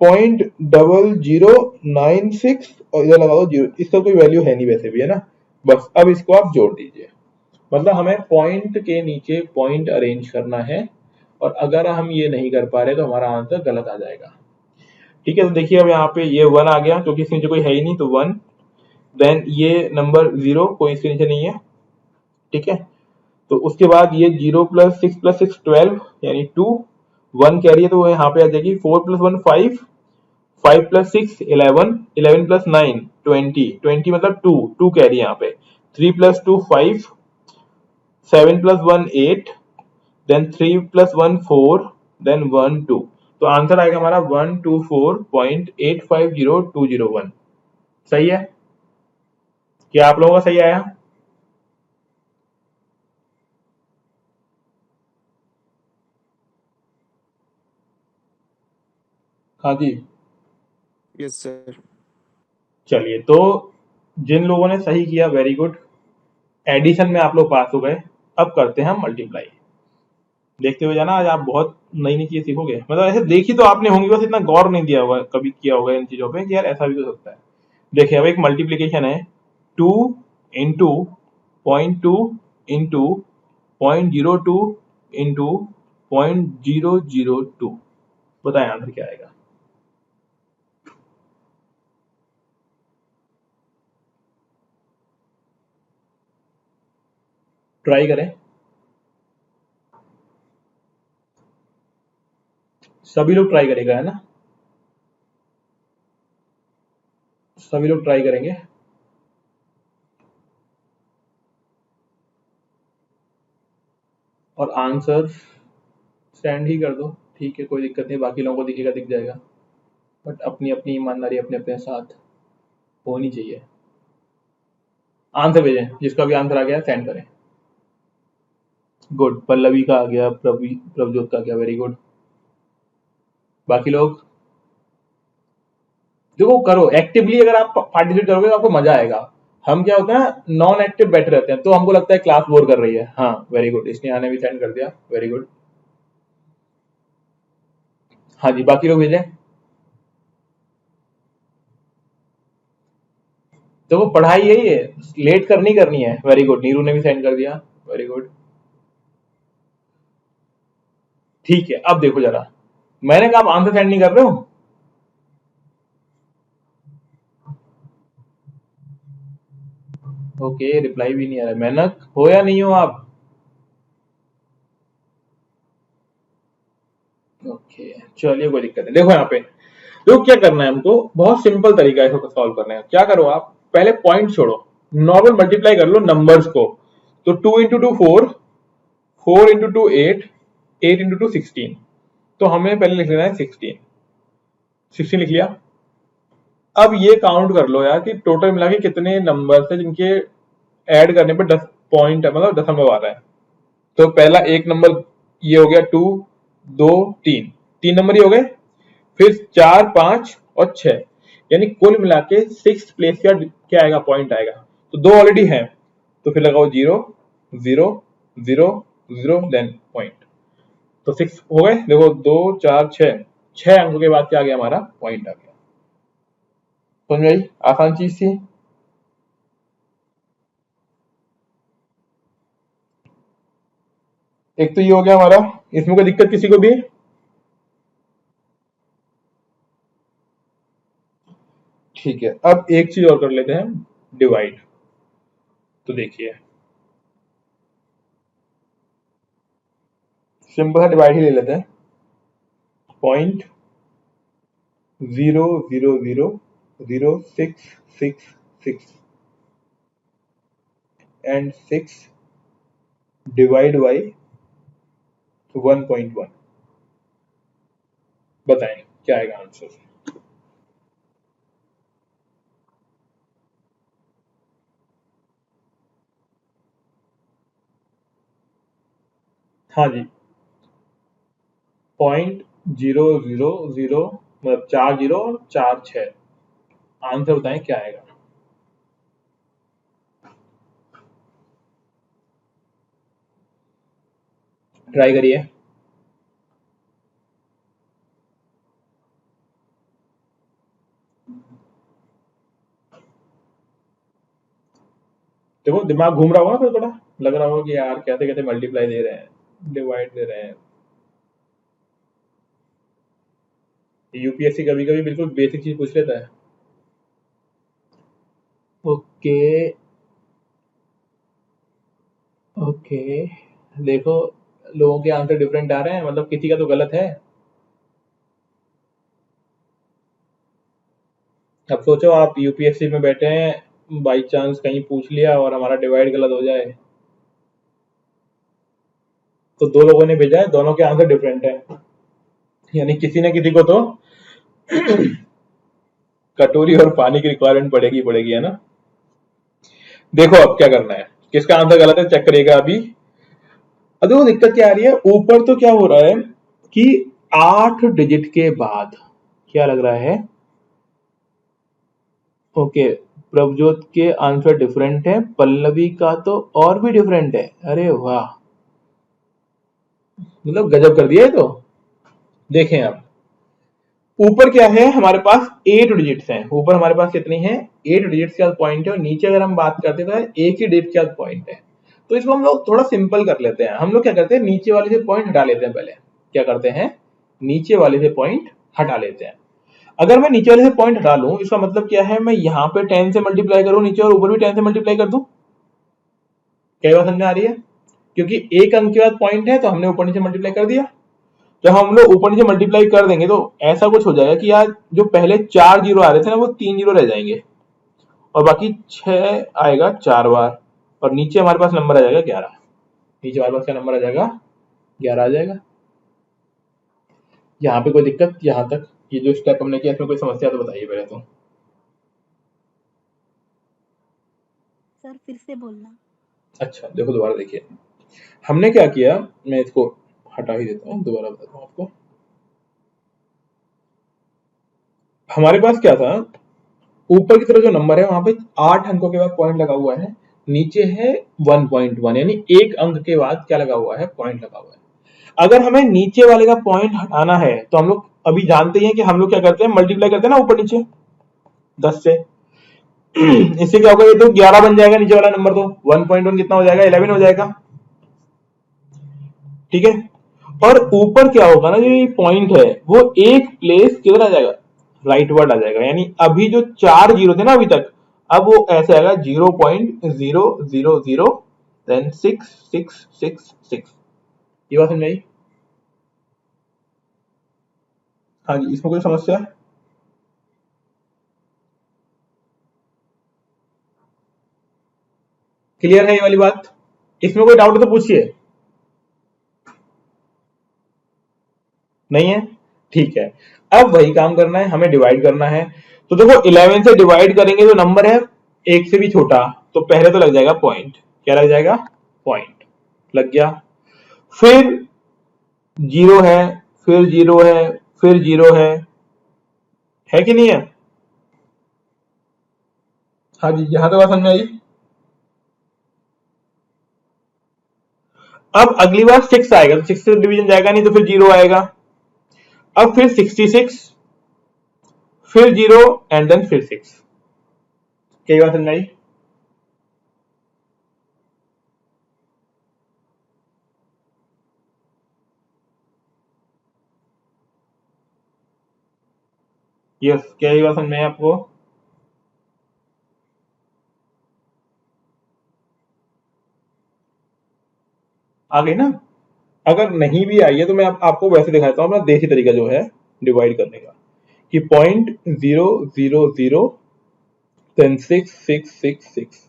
0.0096 और इधर लगा दो 0, इसका कोई वैल्यू है नहीं वैसे भी, है ना। बस अब इसको आप जोड़ दीजिए, मतलब हमें पॉइंट के नीचे पॉइंट अरेंज करना है, और अगर हम ये नहीं कर पा रहे तो हमारा आंसर गलत आ जाएगा, ठीक है। तो देखिए अब यहाँ पे ये 1 आ गया क्योंकि इसके नीचे कोई है ही नहीं, तो 1, देन ये नंबर 0 कोई इसके नीचे नहीं है, ठीक है। तो उसके बाद ये 0 + 6 + 6 12 यानी 2, 1 कैरी है तो वो यहाँ पे आ जाएगी, 4 + 1 5, 5 + 6 11, 11 + 9 20, 20 मतलब 2, 2 कैरी यहाँ पे, 3 + 2 5, 7 + 1 8, देन 3 + 1 4, देन 1 2, तो आंसर आएगा हमारा 124.850201। सही है क्या आप लोगों का सही आया? हाँ जी, Yes, sir. चलिए तो जिन लोगों ने सही किया वेरी गुड, एडिशन में आप लोग पास हो गए। अब करते हैं हम मल्टीप्लाई, देखते हुए जाना, आज आप बहुत नई नई चीजें सीखोगे, मतलब ऐसे देखी तो आपने होंगी, बस इतना गौर नहीं दिया होगा कभी किया होगा इन चीजों पे कि यार ऐसा भी हो सकता है। देखिए अब एक मल्टीप्लीकेशन है, 2 इंटू 0.2 इंटू 0.02 इंटू 0.002, बताएं आंसर क्या आएगा। ट्राई करें, सभी लोग ट्राई करेगा, है ना, सभी लोग ट्राई करेंगे। और आंसर स्टैंड ही कर दो, ठीक है, कोई दिक्कत नहीं, बाकी लोगों को दिखेगा दिख जाएगा, बट अपनी अपनी ईमानदारी अपने अपने साथ होनी चाहिए। आंसर भेजें, जिसका भी आंसर आ गया सेंड करें। गुड, पल्लवी का आ गया, प्रभजोत का आ गया, वेरी गुड। बाकी लोग देखो करो एक्टिवली, अगर आप पार्टिसिपेट करोगे तो आपको मजा आएगा। हम क्या होता है नॉन एक्टिव बैठे रहते हैं, तो हमको लगता है क्लास बोर कर रही है। हाँ वेरी गुड, स्नेहा ने भी सेंड कर दिया, वेरी गुड। हाँ जी, बाकी लोग भेजें। तो वो पढ़ाई यही है, लेट करनी है। वेरी गुड, नीरू ने भी सेंड कर दिया, वेरी गुड। ठीक है, अब देखो जरा, मैंने कहा आप आंसर सेंड नहीं कर रहे हो। ओके, रिप्लाई भी नहीं आ रहा। मेहनत हो या नहीं हो आप? ओके चलिए, कोई दिक्कत नहीं। देखो यहाँ पे तो क्या करना है हमको, बहुत सिंपल तरीका है इसको सॉल्व करने का। क्या करो आप, पहले पॉइंट छोड़ो, नॉर्मल मल्टीप्लाई कर लो नंबर्स को। तो 2 इंटू 2 4, 4 इंटू 2 8, 8 इंटू 2 16। तो हमें पहले लिख लेना है 16, 16 लिख लिया। अब ये काउंट कर लो यार कि टोटल मिला के कितने नंबर है जिनके ऐड करने पर 10 पॉइंट है, मतलब दशमलव आ रहा है। तो पहला एक नंबर ये हो गया 2, 2 3, 3 नंबर ही हो गए। फिर 4 5 और 6, यानी कुल मिला के 6 प्लेस का क्या आएगा, पॉइंट आएगा। तो 2 ऑलरेडी है, तो फिर लगाओ 0 0 0 0 देन पॉइंट। तो 6 हो गए। देखो 2 4 6, 6 अंकों के बाद क्या आ गया, हमारा पॉइंट आ गया। समझ आई, आसान चीज थी। एक तो ये हो गया हमारा, इसमें कोई दिक्कत किसी को भी? ठीक है, अब एक चीज और कर लेते हैं, डिवाइड। तो देखिए सिंपल सा डिवाइड ही ले लेते हैं। 0.0000666 and 6 डिवाइड बाई 1.1। बताएं क्या आएगा आंसर। हाँ जी, 0.000, मतलब 4 0 और 4 6। आंसर बताएं क्या आएगा। ट्राई करिए। देखो दिमाग घूम रहा होगा, थोड़ा लग रहा होगा कि यार कैसे कैसे मल्टीप्लाई दे रहे हैं, डिवाइड दे रहे हैं। यूपीएससी कभी कभी बिल्कुल बेसिक चीज पूछ लेता है। ओके ओके, देखो लोगों के आंसर डिफरेंट आ रहे हैं, मतलब किसी का तो गलत है। अब सोचो आप यूपीएससी में बैठे हैं, बाई चांस कहीं पूछ लिया और हमारा डिवाइड गलत हो जाए, तो दो लोगों ने भेजा है, दोनों के आंसर डिफरेंट है, यानी किसी न किसी को तो कटोरी और पानी की रिक्वायरमेंट पड़ेगी, है ना। देखो अब क्या करना है, किसका आंसर गलत है चेक करिएगा अभी। अब देखो दिक्कत क्या आ रही है, ऊपर तो क्या हो रहा है कि 8 डिजिट के बाद क्या लग रहा है। ओके, प्रभजोत के आंसर डिफरेंट है, पल्लवी का तो और भी डिफरेंट है। अरे वाह, मतलब गजब कर दिया है। तो देखें आप, ऊपर क्या है हमारे पास 8 डिजिट्स हैं। ऊपर हमारे पास कितनी है, 8 डिजिट्स का पॉइंट है, और नीचे अगर हम बात करते हैं तो एक ही डिजिट का पॉइंट है। तो इसको हम लोग थोड़ा सिंपल कर लेते हैं। हम लोग क्या करते हैं, नीचे वाले से पॉइंट हटा लेते हैं। पहले क्या करते हैं, नीचे वाले से पॉइंट हटा लेते हैं। अगर मैं नीचे वाले से पॉइंट हटा लूं, इसका मतलब क्या है, मैं यहाँ पे 10 से मल्टीप्लाई करूं नीचे, और ऊपर भी 10 से मल्टीप्लाई कर दूं। क्या बात समझ में आ रही है? क्योंकि एक अंक के बाद पॉइंट है, तो हमने ऊपर नीचे मल्टीप्लाई कर दिया। जब हम लोग ऊपर नीचे मल्टीप्लाई कर देंगे तो ऐसा कुछ हो जाएगा कि यार जो पहले 4 जीरो आ रहे थे ना, वो 3 जीरो रह जाएंगे, और बाकी 6 आएगा 4 बार, और नीचे हमारे पास नंबर आ जाएगा 11। नीचे हमारे पास क्या नंबर आ जाएगा, 11 आ जाएगा। यहाँ पे कोई दिक्कत? यहाँ तक ये जो स्टेप हमने किया इसमें कोई समस्या तो बताइए पहले तो। सर फिर से बोलना। अच्छा देखो दोबारा देखिए, हमने क्या किया, मैं इसको हटा ही देता हूँ, दोबारा बताता हूँ आपको। हमारे पास क्या था, ऊपर की तरफ जो नंबर है वहां पे 8 अंकों के बाद पॉइंट लगा हुआ है, नीचे है 1.1 यानी एक अंक के बाद क्या लगा हुआ है, पॉइंट लगा हुआ है। अगर हमें नीचे वाले का पॉइंट हटाना है तो हम लोग अभी जानते हैं कि हम लोग क्या करते हैं, मल्टीप्लाई करते हैं ना ऊपर नीचे 10 से। इससे क्या होगा, ये तो 11 बन जाएगा नीचे वाला नंबर, तो 1.1 कितना हो जाएगा, 11 हो जाएगा। ठीक है, और ऊपर क्या होगा ना, जो ये पॉइंट है वो एक प्लेस किधर आ जाएगा, राइट वर्ड आ जाएगा। यानी अभी जो 4 जीरो थे ना अभी तक, अब वो ऐसे आएगा 0.000 देन 6666। ये बात समझ आई? हाँ जी, इसमें कोई समस्या है? क्लियर है ये वाली बात? इसमें कोई डाउट तो पूछिए। नहीं है? ठीक है, अब वही काम करना है, हमें डिवाइड करना है। तो देखो 11 से डिवाइड करेंगे, जो नंबर है एक से भी छोटा, तो पहले तो लग जाएगा पॉइंट। क्या लग जाएगा? पॉइंट लग गया। फिर जीरो है, फिर जीरो है, फिर जीरो है कि नहीं है? हाँ जी, यहां तो बात समझ में आई। अब अगली बार 6 आएगा, तो 6 से डिवीजन जाएगा नहीं, तो फिर जीरो आएगा। अब फिर 66, फिर जीरो एंड देन फिर 6। क्या बात समझ में आई? यस, क्या ये बात समझ में आई आपको? आ गई ना? अगर नहीं भी आई है तो मैं आपको वैसे दिखाता हूँ, अपना देसी तरीका जो है डिवाइड करने का, कि 0.000 देन 6666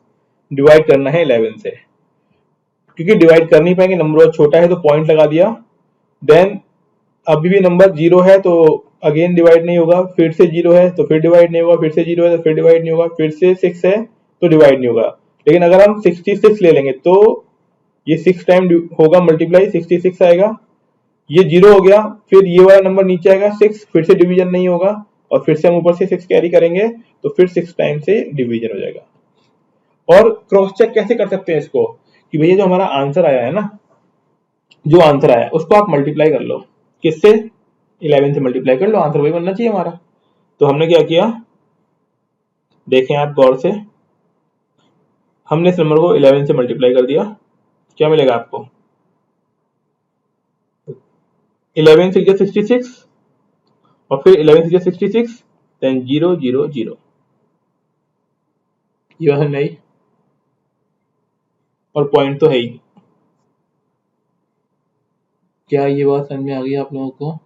डिवाइड करना है 11 से। क्योंकि डिवाइड कर नहीं पाएंगे, नंबर बहुत छोटा है, तो पॉइंट लगा दिया। देन अभी भी नंबर जीरो है तो अगेन डिवाइड नहीं होगा, फिर से जीरो है तो फिर डिवाइड नहीं होगा, फिर से जीरो है तो फिर डिवाइड नहीं होगा, फिर से 6 है तो डिवाइड नहीं होगा। लेकिन अगर हम 66 ले लेंगे तो ये 6 टाइम होगा मल्टीप्लाई, 66 आएगा, ये जीरो हो गया, फिर ये वाला नंबर नीचे आएगा 6, फिर से डिवीजन नहीं होगा, और फिर से हम ऊपर से 6 कैरी करेंगे तो फिर 6 टाइम से डिवीजन हो जाएगा। और क्रॉस चेक कैसे कर सकते हैं इसको, कि भैया जो हमारा आंसर आया है ना, जो आंसर आया उसको आप मल्टीप्लाई कर लो, किससे? 11 से मल्टीप्लाई कर लो, आंसर वही बनना चाहिए हमारा। तो हमने क्या किया, देखें आप गौर से, हमने इस नंबर को 11 से मल्टीप्लाई कर दिया। क्या मिलेगा आपको? 11 से 66 और फिर 11 से 66 देन 000। ये बात नहीं, और पॉइंट तो है ही। क्या ये बात समझ में आ गई आप लोगों को?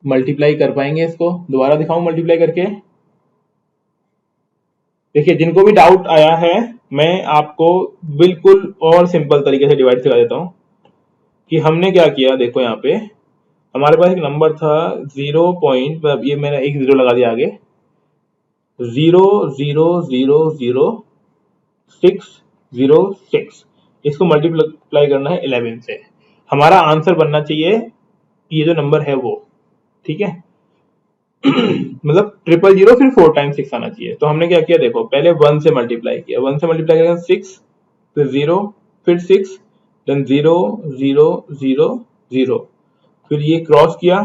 मल्टीप्लाई कर पाएंगे इसको? दोबारा दिखाऊं मल्टीप्लाई करके? देखिए, जिनको भी डाउट आया है मैं आपको बिल्कुल और सिंपल तरीके से डिवाइड सिखा देता हूं, कि हमने क्या किया। देखो यहाँ पे हमारे पास एक नंबर था 0. ये मैंने एक जीरो लगा दिया आगे, 0.0000606। इसको मल्टीप्लाई करना है 11 से, हमारा आंसर बनना चाहिए ये जो नंबर है वो। ठीक है, मतलब 000 फिर 4 टाइम्स 6 आना चाहिए। तो हमने क्या किया, देखो पहले 1 से मल्टीप्लाई किया, 1 से मल्टीप्लाई करेंगे 6, फिर 0, फिर 6, देन 0.000, फिर ये क्रॉस किया,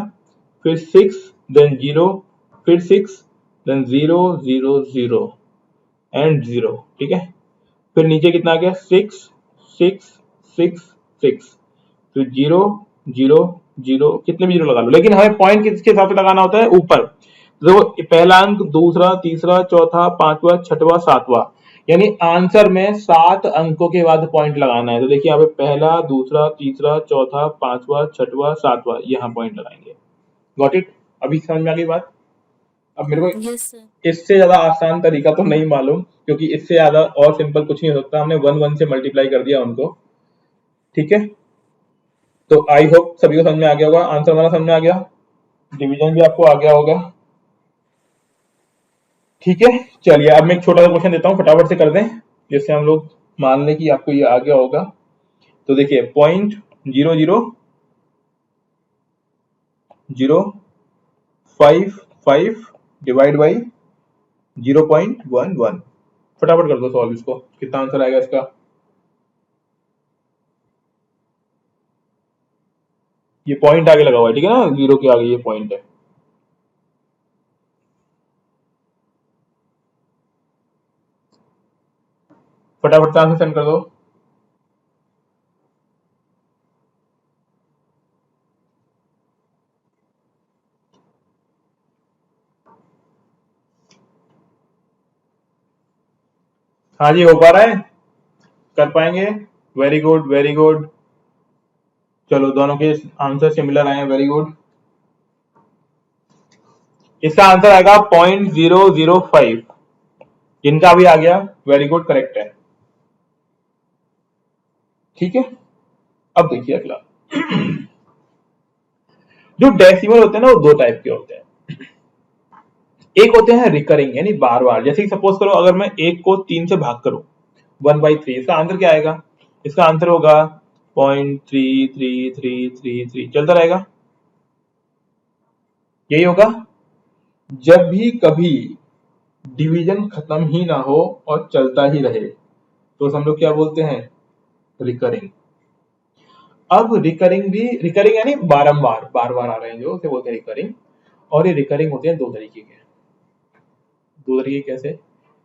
फिर 6, देन 0, फिर 6, देन 0.000 एंड 0। ठीक है, फिर नीचे कितना आ गया, 6.666, फिर 0.0.0, कितने भी जीरो लगा लो, लेकिन हमें पॉइंट किसके हिसाब से लगाना होता है, ऊपर। तो पहला अंक, दूसरा, तीसरा, चौथा, पांचवा, छठवा, सातवां, यानी आंसर में 7 अंकों के बाद पॉइंट लगाना है। तो देखिए यहाँ पे पहला, दूसरा, तीसरा, चौथा, पांचवा, छठवा, सातवां, यहाँ पॉइंट लगाएंगे। Got it? अभी समझ में आ गई बात? अब मेरे को यस सर। इससे ज्यादा आसान तरीका तो नहीं मालूम, क्योंकि इससे ज्यादा और सिंपल कुछ नहीं हो सकता। हमने 1 1 से मल्टीप्लाई कर दिया उनको। ठीक है, तो आई होप सभी को समझ में आ गया होगा, आंसर हमारा समझ में आ गया, डिवीजन भी आपको आ गया होगा। ठीक है, चलिए अब मैं एक छोटा सा क्वेश्चन देता हूँ, फटाफट से कर दें, जिससे हम लोग मान लें कि आपको ये आ गया होगा। तो देखिए 0.00055 डिवाइड बाई 0.11, फटाफट कर दो सॉल्व इसको, कितना आंसर आएगा इसका। ये पॉइंट आगे लगा हुआ है, ठीक है ना, जीरो के आगे ये पॉइंट है। फटाफट से आंसर सेंड कर दो। हाँ जी, हो पा रहा है, कर पाएंगे, वेरी गुड वेरी गुड। चलो दोनों के आंसर सिमिलर आए हैं, वेरी गुड। इसका आंसर आएगा 0.005, जिनका भी आ गया वेरी गुड, करेक्ट है। ठीक है, अब देखिए अगला। जो डेसिमल होते हैं ना वो दो टाइप के होते हैं, एक होते हैं रिकरिंग यानी बार बार, जैसे कि सपोज करो अगर मैं एक को 3 से भाग करूं 1/3, इसका आंसर क्या आएगा, इसका आंसर होगा 0.3333, चलता रहेगा, यही होगा। जब भी कभी डिवीजन खत्म ही ना हो और चलता ही रहे तो हम लोग क्या बोलते हैं, रिकरिंग। अब रिकरिंग यानी बारंबार बार बार आ रहे हैं जो, उसे बोलते हैं रिकरिंग। और ये रिकरिंग होते हैं दो तरीके के, दो तरीके कैसे,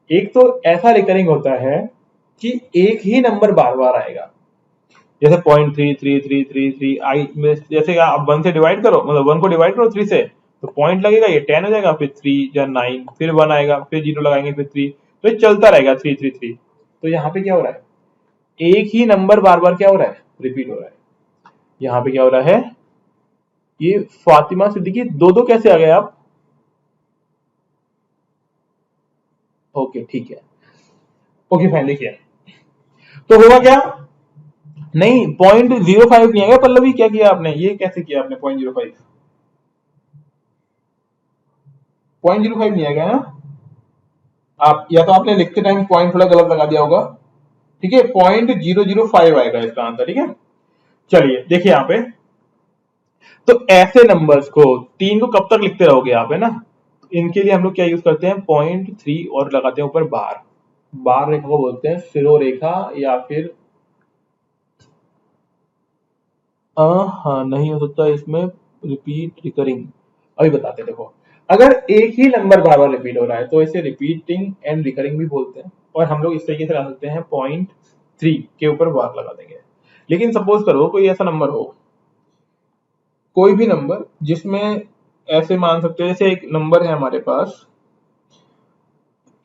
एक तो ऐसा रिकरिंग होता है कि एक ही नंबर बार बार आएगा, जैसे 0.3333 आई, जैसे आप 1 से डिवाइड करो, मतलब 1 को डिवाइड करो 3 से, तो पॉइंट लगेगा, ये 10 हो जाएगा, फिर 3 या 9, फिर 1 आएगा, फिर 0 लगाएंगे, फिर 3, तो ये चलता रहेगा 333। तो यहाँ पे क्या हो रहा है, एक ही नंबर बार बार क्या हो रहा है, रिपीट हो रहा है। यहाँ पे क्या हो रहा है, ये फातिमा सिद्दीकी दो दो कैसे आ गए आप, ओके ठीक है, ओके फाइन। देखिए तो होगा क्या, नहीं 0.05 नहीं आएगा, पल्लवी क्या किया आपने, ये कैसे किया आपने, 0.05 नहीं आएगा ना, आप या तो आपने लिखते टाइम पॉइंट थोड़ा गलत लगा दिया होगा, ठीक है, 0.005 आएगा इसका आंसर, ठीक है। चलिए देखिए यहाँ पे, तो ऐसे नंबर्स को 3 को कब तक लिखते रहोगे आप, है ना, इनके लिए हम लोग क्या यूज करते हैं, 0.3 और लगाते हैं ऊपर बार, बार रेखा को बोलते हैं सिरो रेखा, या फिर हाँ नहीं हो सकता इसमें रिपीट रिकरिंग, अभी बताते हैं। देखो अगर एक ही नंबर बार बार रिपीट हो रहा है तो इसे रिपीटिंग एंड रिकरिंग भी बोलते हैं, और हम लोग इस तरीके से ला सकते हैं 0.3 के ऊपर बार लगा देंगे। लेकिन सपोज करो कोई ऐसा नंबर हो, कोई भी नंबर जिसमें ऐसे मान सकते हैं, जैसे एक नंबर है हमारे पास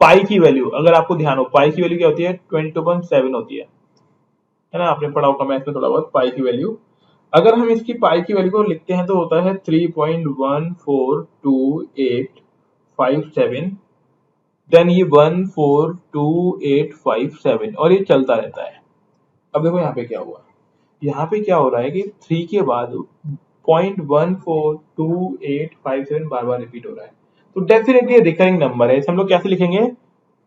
पाई की वैल्यू, अगर आपको ध्यान हो पाई की वैल्यू क्या होती है, 22.7 होती है ना, आपने पढ़ा होगा मैथ में थोड़ा बहुत पाई की वैल्यू। अगर हम इसकी पाई की वैल्यू को लिखते हैं तो होता है 3.142857, देन ये 142857, और ये चलता रहता है। अब देखो यहाँ पे क्या हुआ, यहाँ पे क्या हो रहा है कि 3 के बाद 0.142857 बार बार रिपीट हो रहा है, तो डेफिनेटली रिकरिंग नंबर है। हम लोग कैसे लिखेंगे,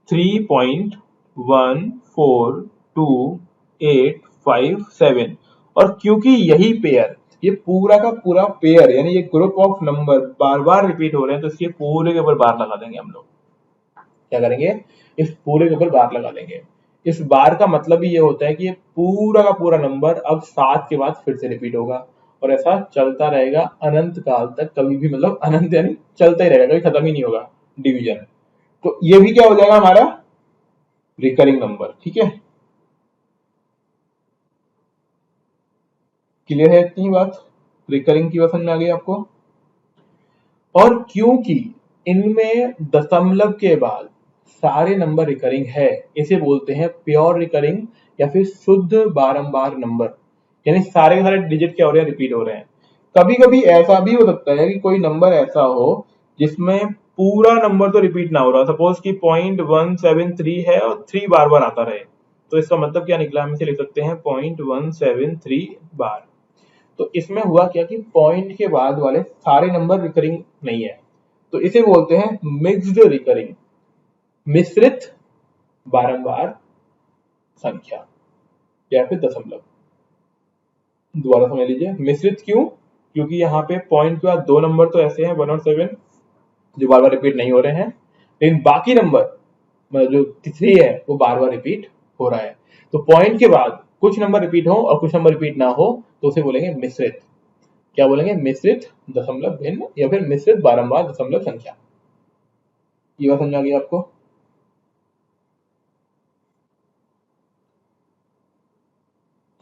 3.142857, और क्योंकि यही पेयर, ये पूरा का पूरा पेयर यानी ये group of number bar bar repeat हो रहे हैं, तो इसके पूरे के ऊपर बार लगा देंगे हम लोग। क्या करेंगे, इस पूरे के ऊपर बार लगा देंगे। इस बार का मतलब ही ये होता है कि ये पूरा का पूरा नंबर अब 7 के बाद फिर से रिपीट होगा, और ऐसा चलता रहेगा अनंत काल तक, कभी भी, मतलब अनंत यानी चलता ही रहेगा, कभी खत्म ही नहीं होगा डिवीजन। तो ये भी क्या हो जाएगा हमारा रिकरिंग नंबर, ठीक है। क्लियर है इतनी बात, रिकरिंग की बात समझ में आ गई आपको। और क्योंकि इनमें दशमलव के बाद सारे नंबर रिकरिंग है, इसे बोलते हैं प्योर रिकरिंग या फिर शुद्ध बारंबार नंबर, यानी सारे के सारे डिजिट क्या हो रहे हैं, रिपीट हो रहे हैं। कभी कभी ऐसा भी हो सकता है कि कोई नंबर ऐसा हो जिसमें पूरा नंबर तो रिपीट ना हो रहा, सपोज कि 0.173 है और 3 बार बार आता रहे, तो इसका मतलब क्या निकला, हम इसे लिख सकते हैं 0.173 बार। तो इसमें हुआ क्या कि पॉइंट के बाद वाले सारे नंबर रिकरिंग नहीं है, तो इसे बोलते हैं मिक्स्ड रिकरिंग, मिश्रित बारंबार संख्या या फिर दशमलव। दोबारा समझ लीजिए, मिश्रित क्यों? क्योंकि यहाँ पे पॉइंट के बाद दो नंबर तो ऐसे हैं 1 और 7 जो बार बार रिपीट नहीं हो रहे हैं, लेकिन बाकी नंबर मतलब जो 3 है वो बार बार रिपीट हो रहा है। तो पॉइंट के बाद कुछ नंबर रिपीट हो और कुछ नंबर रिपीट ना हो तो उसे बोलेंगे मिश्रित। क्या बोलेंगे? मिश्रित दशमलव भिन्न या फिर मिश्रित बारंबार दशमलव संख्या। ये बात समझ आ गई आपको?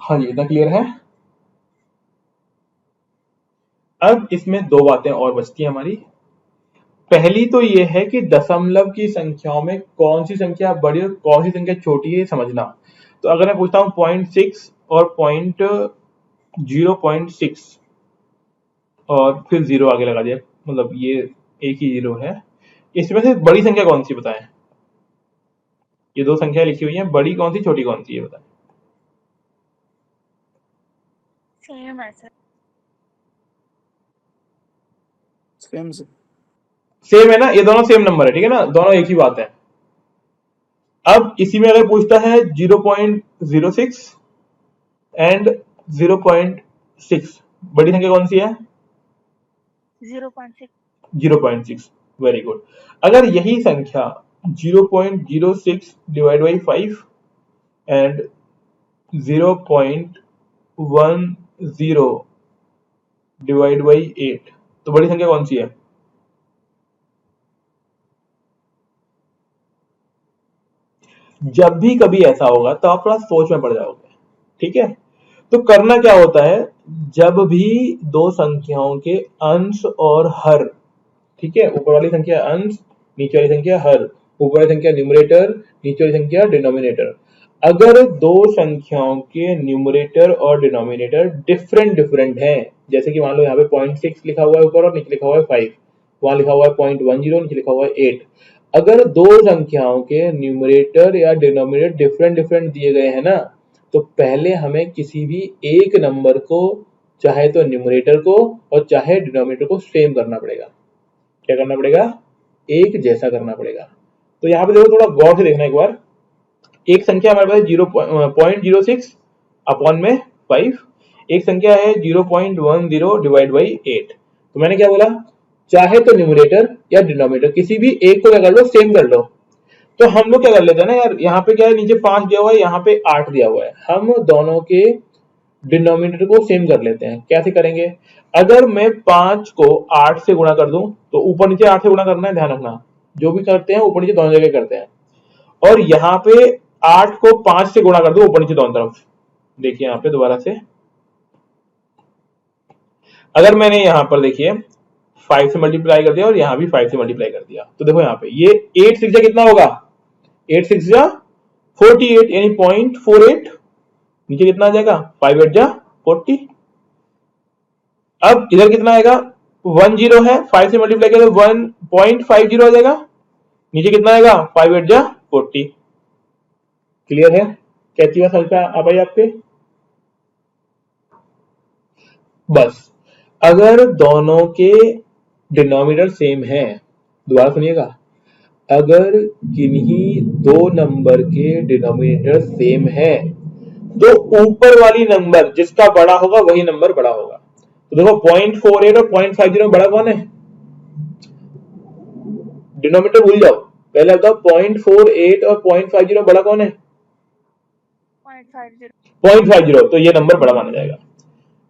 हाँ जी, इतना क्लियर है। अब इसमें दो बातें और बचती हैं हमारी। पहली तो ये है कि दशमलव की संख्याओं में कौन सी संख्या बड़ी और कौन सी संख्या छोटी है समझना। तो अगर मैं पूछता हूँ 0.6 और 0.6 और फिर 0 आगे लगा दिया, मतलब ये एक ही 0 है, इसमें से बड़ी संख्या कौन सी बताएं? ये दो संख्या लिखी हुई है, बड़ी कौन सी छोटी कौन सी, ये बताएं। सेम है सर। सेम से सेम है ना, ये दोनों सेम नंबर है, ठीक है ना, दोनों एक ही बात है। अब इसी में अगर पूछता है 0.06 एंड 0.6, बड़ी संख्या कौन सी है? 0.6। 0.6, वेरी गुड। अगर यही संख्या 0.06 divide by 5 and 0.10 divide by 8, तो बड़ी संख्या कौन सी है? जब भी कभी ऐसा होगा तो आप थोड़ा सोच में पड़ जाओगे, ठीक है। तो करना क्या होता है, जब भी दो संख्याओं के अंश और हर, ठीक है, ऊपर वाली संख्या अंश, नीचे वाली संख्या हर, ऊपर वाली संख्या न्यूमरेटर, नीचे वाली संख्या डिनोमिनेटर। अगर दो संख्याओं के न्यूमरेटर और डिनोमिनेटर डिफरेंट डिफरेंट हैं, जैसे कि मान लो यहाँ पे 0.6 लिखा हुआ है ऊपर और नीचे लिखा हुआ है 5, वहां लिखा हुआ है 0.10, नीचे लिखा हुआ है 8। अगर दो संख्याओं के न्यूमरेटर या डिनोमिनेटर डिफरेंट डिफरेंट दिए गए हैं ना, तो पहले हमें किसी भी एक नंबर को, चाहे तो न्यूमरेटर को और चाहे डिनोमिनेटर को सेम करना पड़ेगा। क्या करना पड़ेगा? एक जैसा करना पड़ेगा। तो यहाँ पे देखो, थोड़ा गौर से देखना एक बार। एक संख्या हमारे पास 0.06 अपॉन में 5, एक संख्या है 0.10 डिवाइड बाई 8। तो मैंने क्या बोला, चाहे तो न्यूमरेटर या डिनोमिनेटर किसी भी एक को क्या कर लो, सेम कर लो। तो हम लोग क्या कर लेते हैं ना यार, यहाँ पे क्या है, नीचे 5 दिया हुआ है, यहाँ पे 8 दिया हुआ है, हम दोनों के डिनोमिनेटर को सेम कर लेते हैं। कैसे करेंगे? अगर मैं 5 को 8 से गुणा कर दूं, तो ऊपर नीचे 8 से गुणा करना है, ध्यान रखना, जो भी करते हैं ऊपर नीचे दोनों जगह करते हैं। और यहाँ पे 8 को 5 से गुणा कर दो ऊपर नीचे दोनों तरफ। देखिए यहाँ पे दोबारा से, अगर मैंने यहाँ पर देखिए 5 से मल्टीप्लाई कर दिया और यहाँ भी 5 से मल्टीप्लाई कर दिया, तो देखो यहाँ पे ये 8 6 कितना होगा, 8 6 48, यानी 0.48, नीचे कितना आ जाएगा, 5 8 40। अब इधर कितना आएगा, 10 है, 5 से मल्टीप्लाई करें 1.50 आ जाएगा, नीचे कितना आएगा, 5 8 40। क्लियर है? कैसी बात समझ आ पाई आपके? बस अगर दोनों के डिनोमिनेटर सेम है, दोबारा सुनिएगा, अगर किन्हीं दो नंबर के डिनोमिनेटर सेम है तो ऊपर वाली नंबर जिसका बड़ा होगा वही नंबर बड़ा होगा। तो देखो 0.48 और 0.50 में बड़ा कौन है? डिनोमिनेटर भूल जाओ, पहले बताओ 0.48 और 0.50 में बड़ा कौन है? 0.50। 0.50, तो ये नंबर बड़ा माना जाएगा,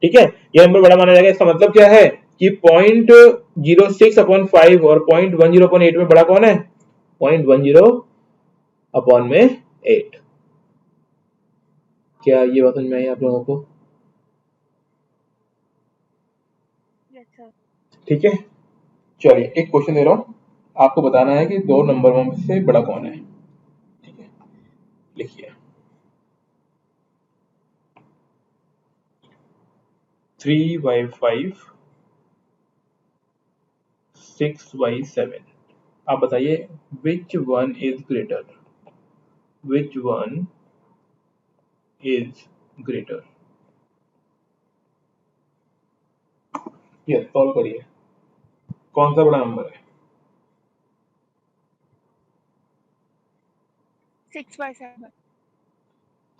ठीक है, ये नंबर बड़ा माना जाएगा। इसका मतलब क्या है कि 0.06 अपॉन 5 और 0.10 अपॉन 8 में बड़ा कौन है? 0.10 अपॉन में 8। क्या ये बात समझ में आई आप लोगों को? Yes sir. ठीक है, चलिए एक क्वेश्चन दे रहा हूं, आपको बताना है कि दो नंबरों में से बड़ा कौन है। ठीक है, लिखिए 3/5 6/7। आप बताइए which one is greater, which one is greater. Yes, solve करिए। कौन सा बड़ा नंबर है? 6/7.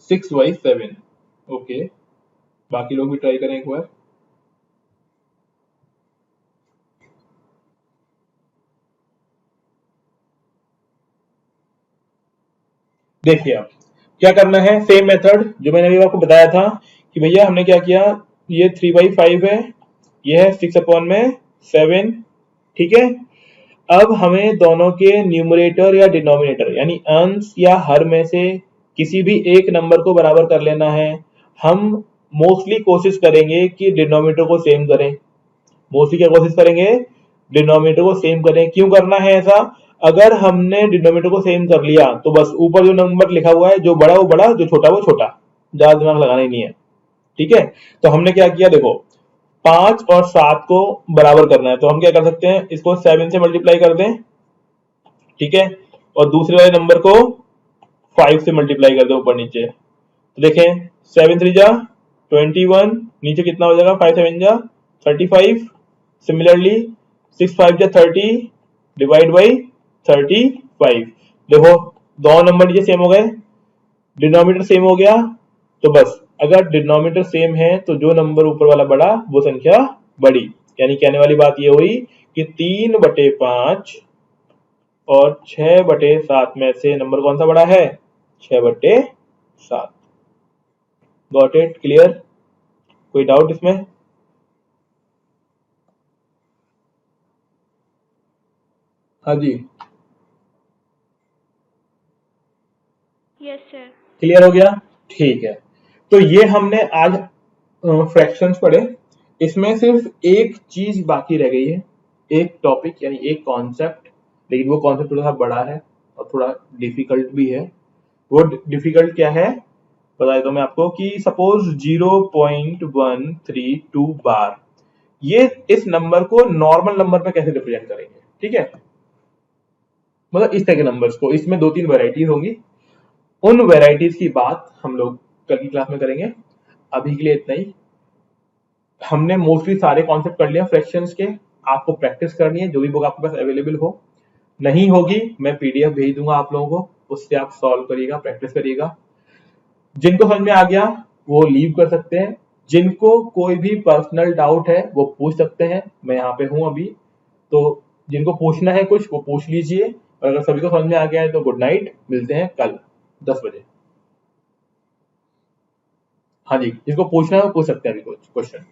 6/7। ओके, बाकी लोग भी ट्राई करें एक बार। देखिए आप क्या करना है, सेम मेथड जो मैंने अभी आपको बताया था कि भैया हमने क्या किया, ये 3/5 है, ये है 6/7, ठीक है। अब हमें दोनों के न्यूमरेटर या डिनोमिनेटर यानी अंश या हर में से किसी भी एक नंबर को बराबर कर लेना है। हम मोस्टली कोशिश करेंगे कि डिनोमिनेटर को सेम करें। मोस्टली क्या कोशिश करेंगे, डिनोमिनेटर को सेम करें। क्यों करना है ऐसा? अगर हमने डिनोमिनेटर को सेम कर लिया तो बस ऊपर जो नंबर लिखा हुआ है, जो बड़ा वो बड़ा, जो छोटा वो छोटा, ज्यादा दिमाग लगाना ही नहीं है, ठीक है। तो हमने क्या किया, देखो 5 और 7 को बराबर करना है, तो हम क्या कर सकते हैं, इसको 7 से मल्टीप्लाई कर दें, ठीक है, और दूसरे वाले नंबर को 5 से मल्टीप्लाई कर दें ऊपर नीचे। तो देखें 7 3 जा 21, नीचे कितना हो जाएगा, 5 7 जा 35। सिमिलरली 6 5 जा 30, डिवाइड बाई 35। देखो दोनों नंबर नीचे सेम हो गए, डिनोमिनेटर सेम हो गया। तो बस अगर डिनोमिनेटर सेम है तो जो नंबर ऊपर वाला बड़ा वो संख्या बड़ी, यानी कहने वाली बात ये हुई कि 3/5 और 6/7 में से नंबर कौन सा बड़ा है, 6/7। Got it, clear? कोई डाउट इसमें? हाँ जी, Yes, sir. क्लियर हो गया, ठीक है। तो ये हमने आज फ्रैक्शंस पढ़े। इसमें सिर्फ एक चीज बाकी रह गई है, एक टॉपिक यानी एक कॉन्सेप्ट, लेकिन वो कॉन्सेप्ट थोड़ा सा बड़ा है और थोड़ा डिफिकल्ट भी है। वो डिफिकल्ट क्या है बता देता हूं मैं आपको कि सपोज 0.132 बार, ये इस नंबर को नॉर्मल नंबर पे कैसे रिप्रेजेंट करेंगे, ठीक है। मतलब इस तरह के नंबर्स को, इसमें 2-3 वैरायटीज होंगी, उन वैरायटीज की बात हम लोग कल की क्लास में करेंगे। अभी के लिए इतना ही। हमने मोस्टली सारे कॉन्सेप्ट कर लिया फ्रैक्शंस के। आपको प्रैक्टिस करनी है, जो भी बुक आपके पास अवेलेबल हो, नहीं होगी मैं पीडीएफ भेज दूंगा आप लोगों को, उससे आप सॉल्व करिएगा, प्रैक्टिस करिएगा। जिनको समझ में आ गया वो लीव कर सकते हैं, जिनको कोई भी पर्सनल डाउट है वो पूछ सकते हैं, मैं यहाँ पे हूँ अभी। तो जिनको पूछना है कुछ वो पूछ लीजिए, और अगर सभी को समझ में आ गया है तो गुड नाइट, मिलते हैं कल 10 बजे। हाँ जी, जिसको पूछना है वो पूछ सकते हैं अभी कुछ क्वेश्चन।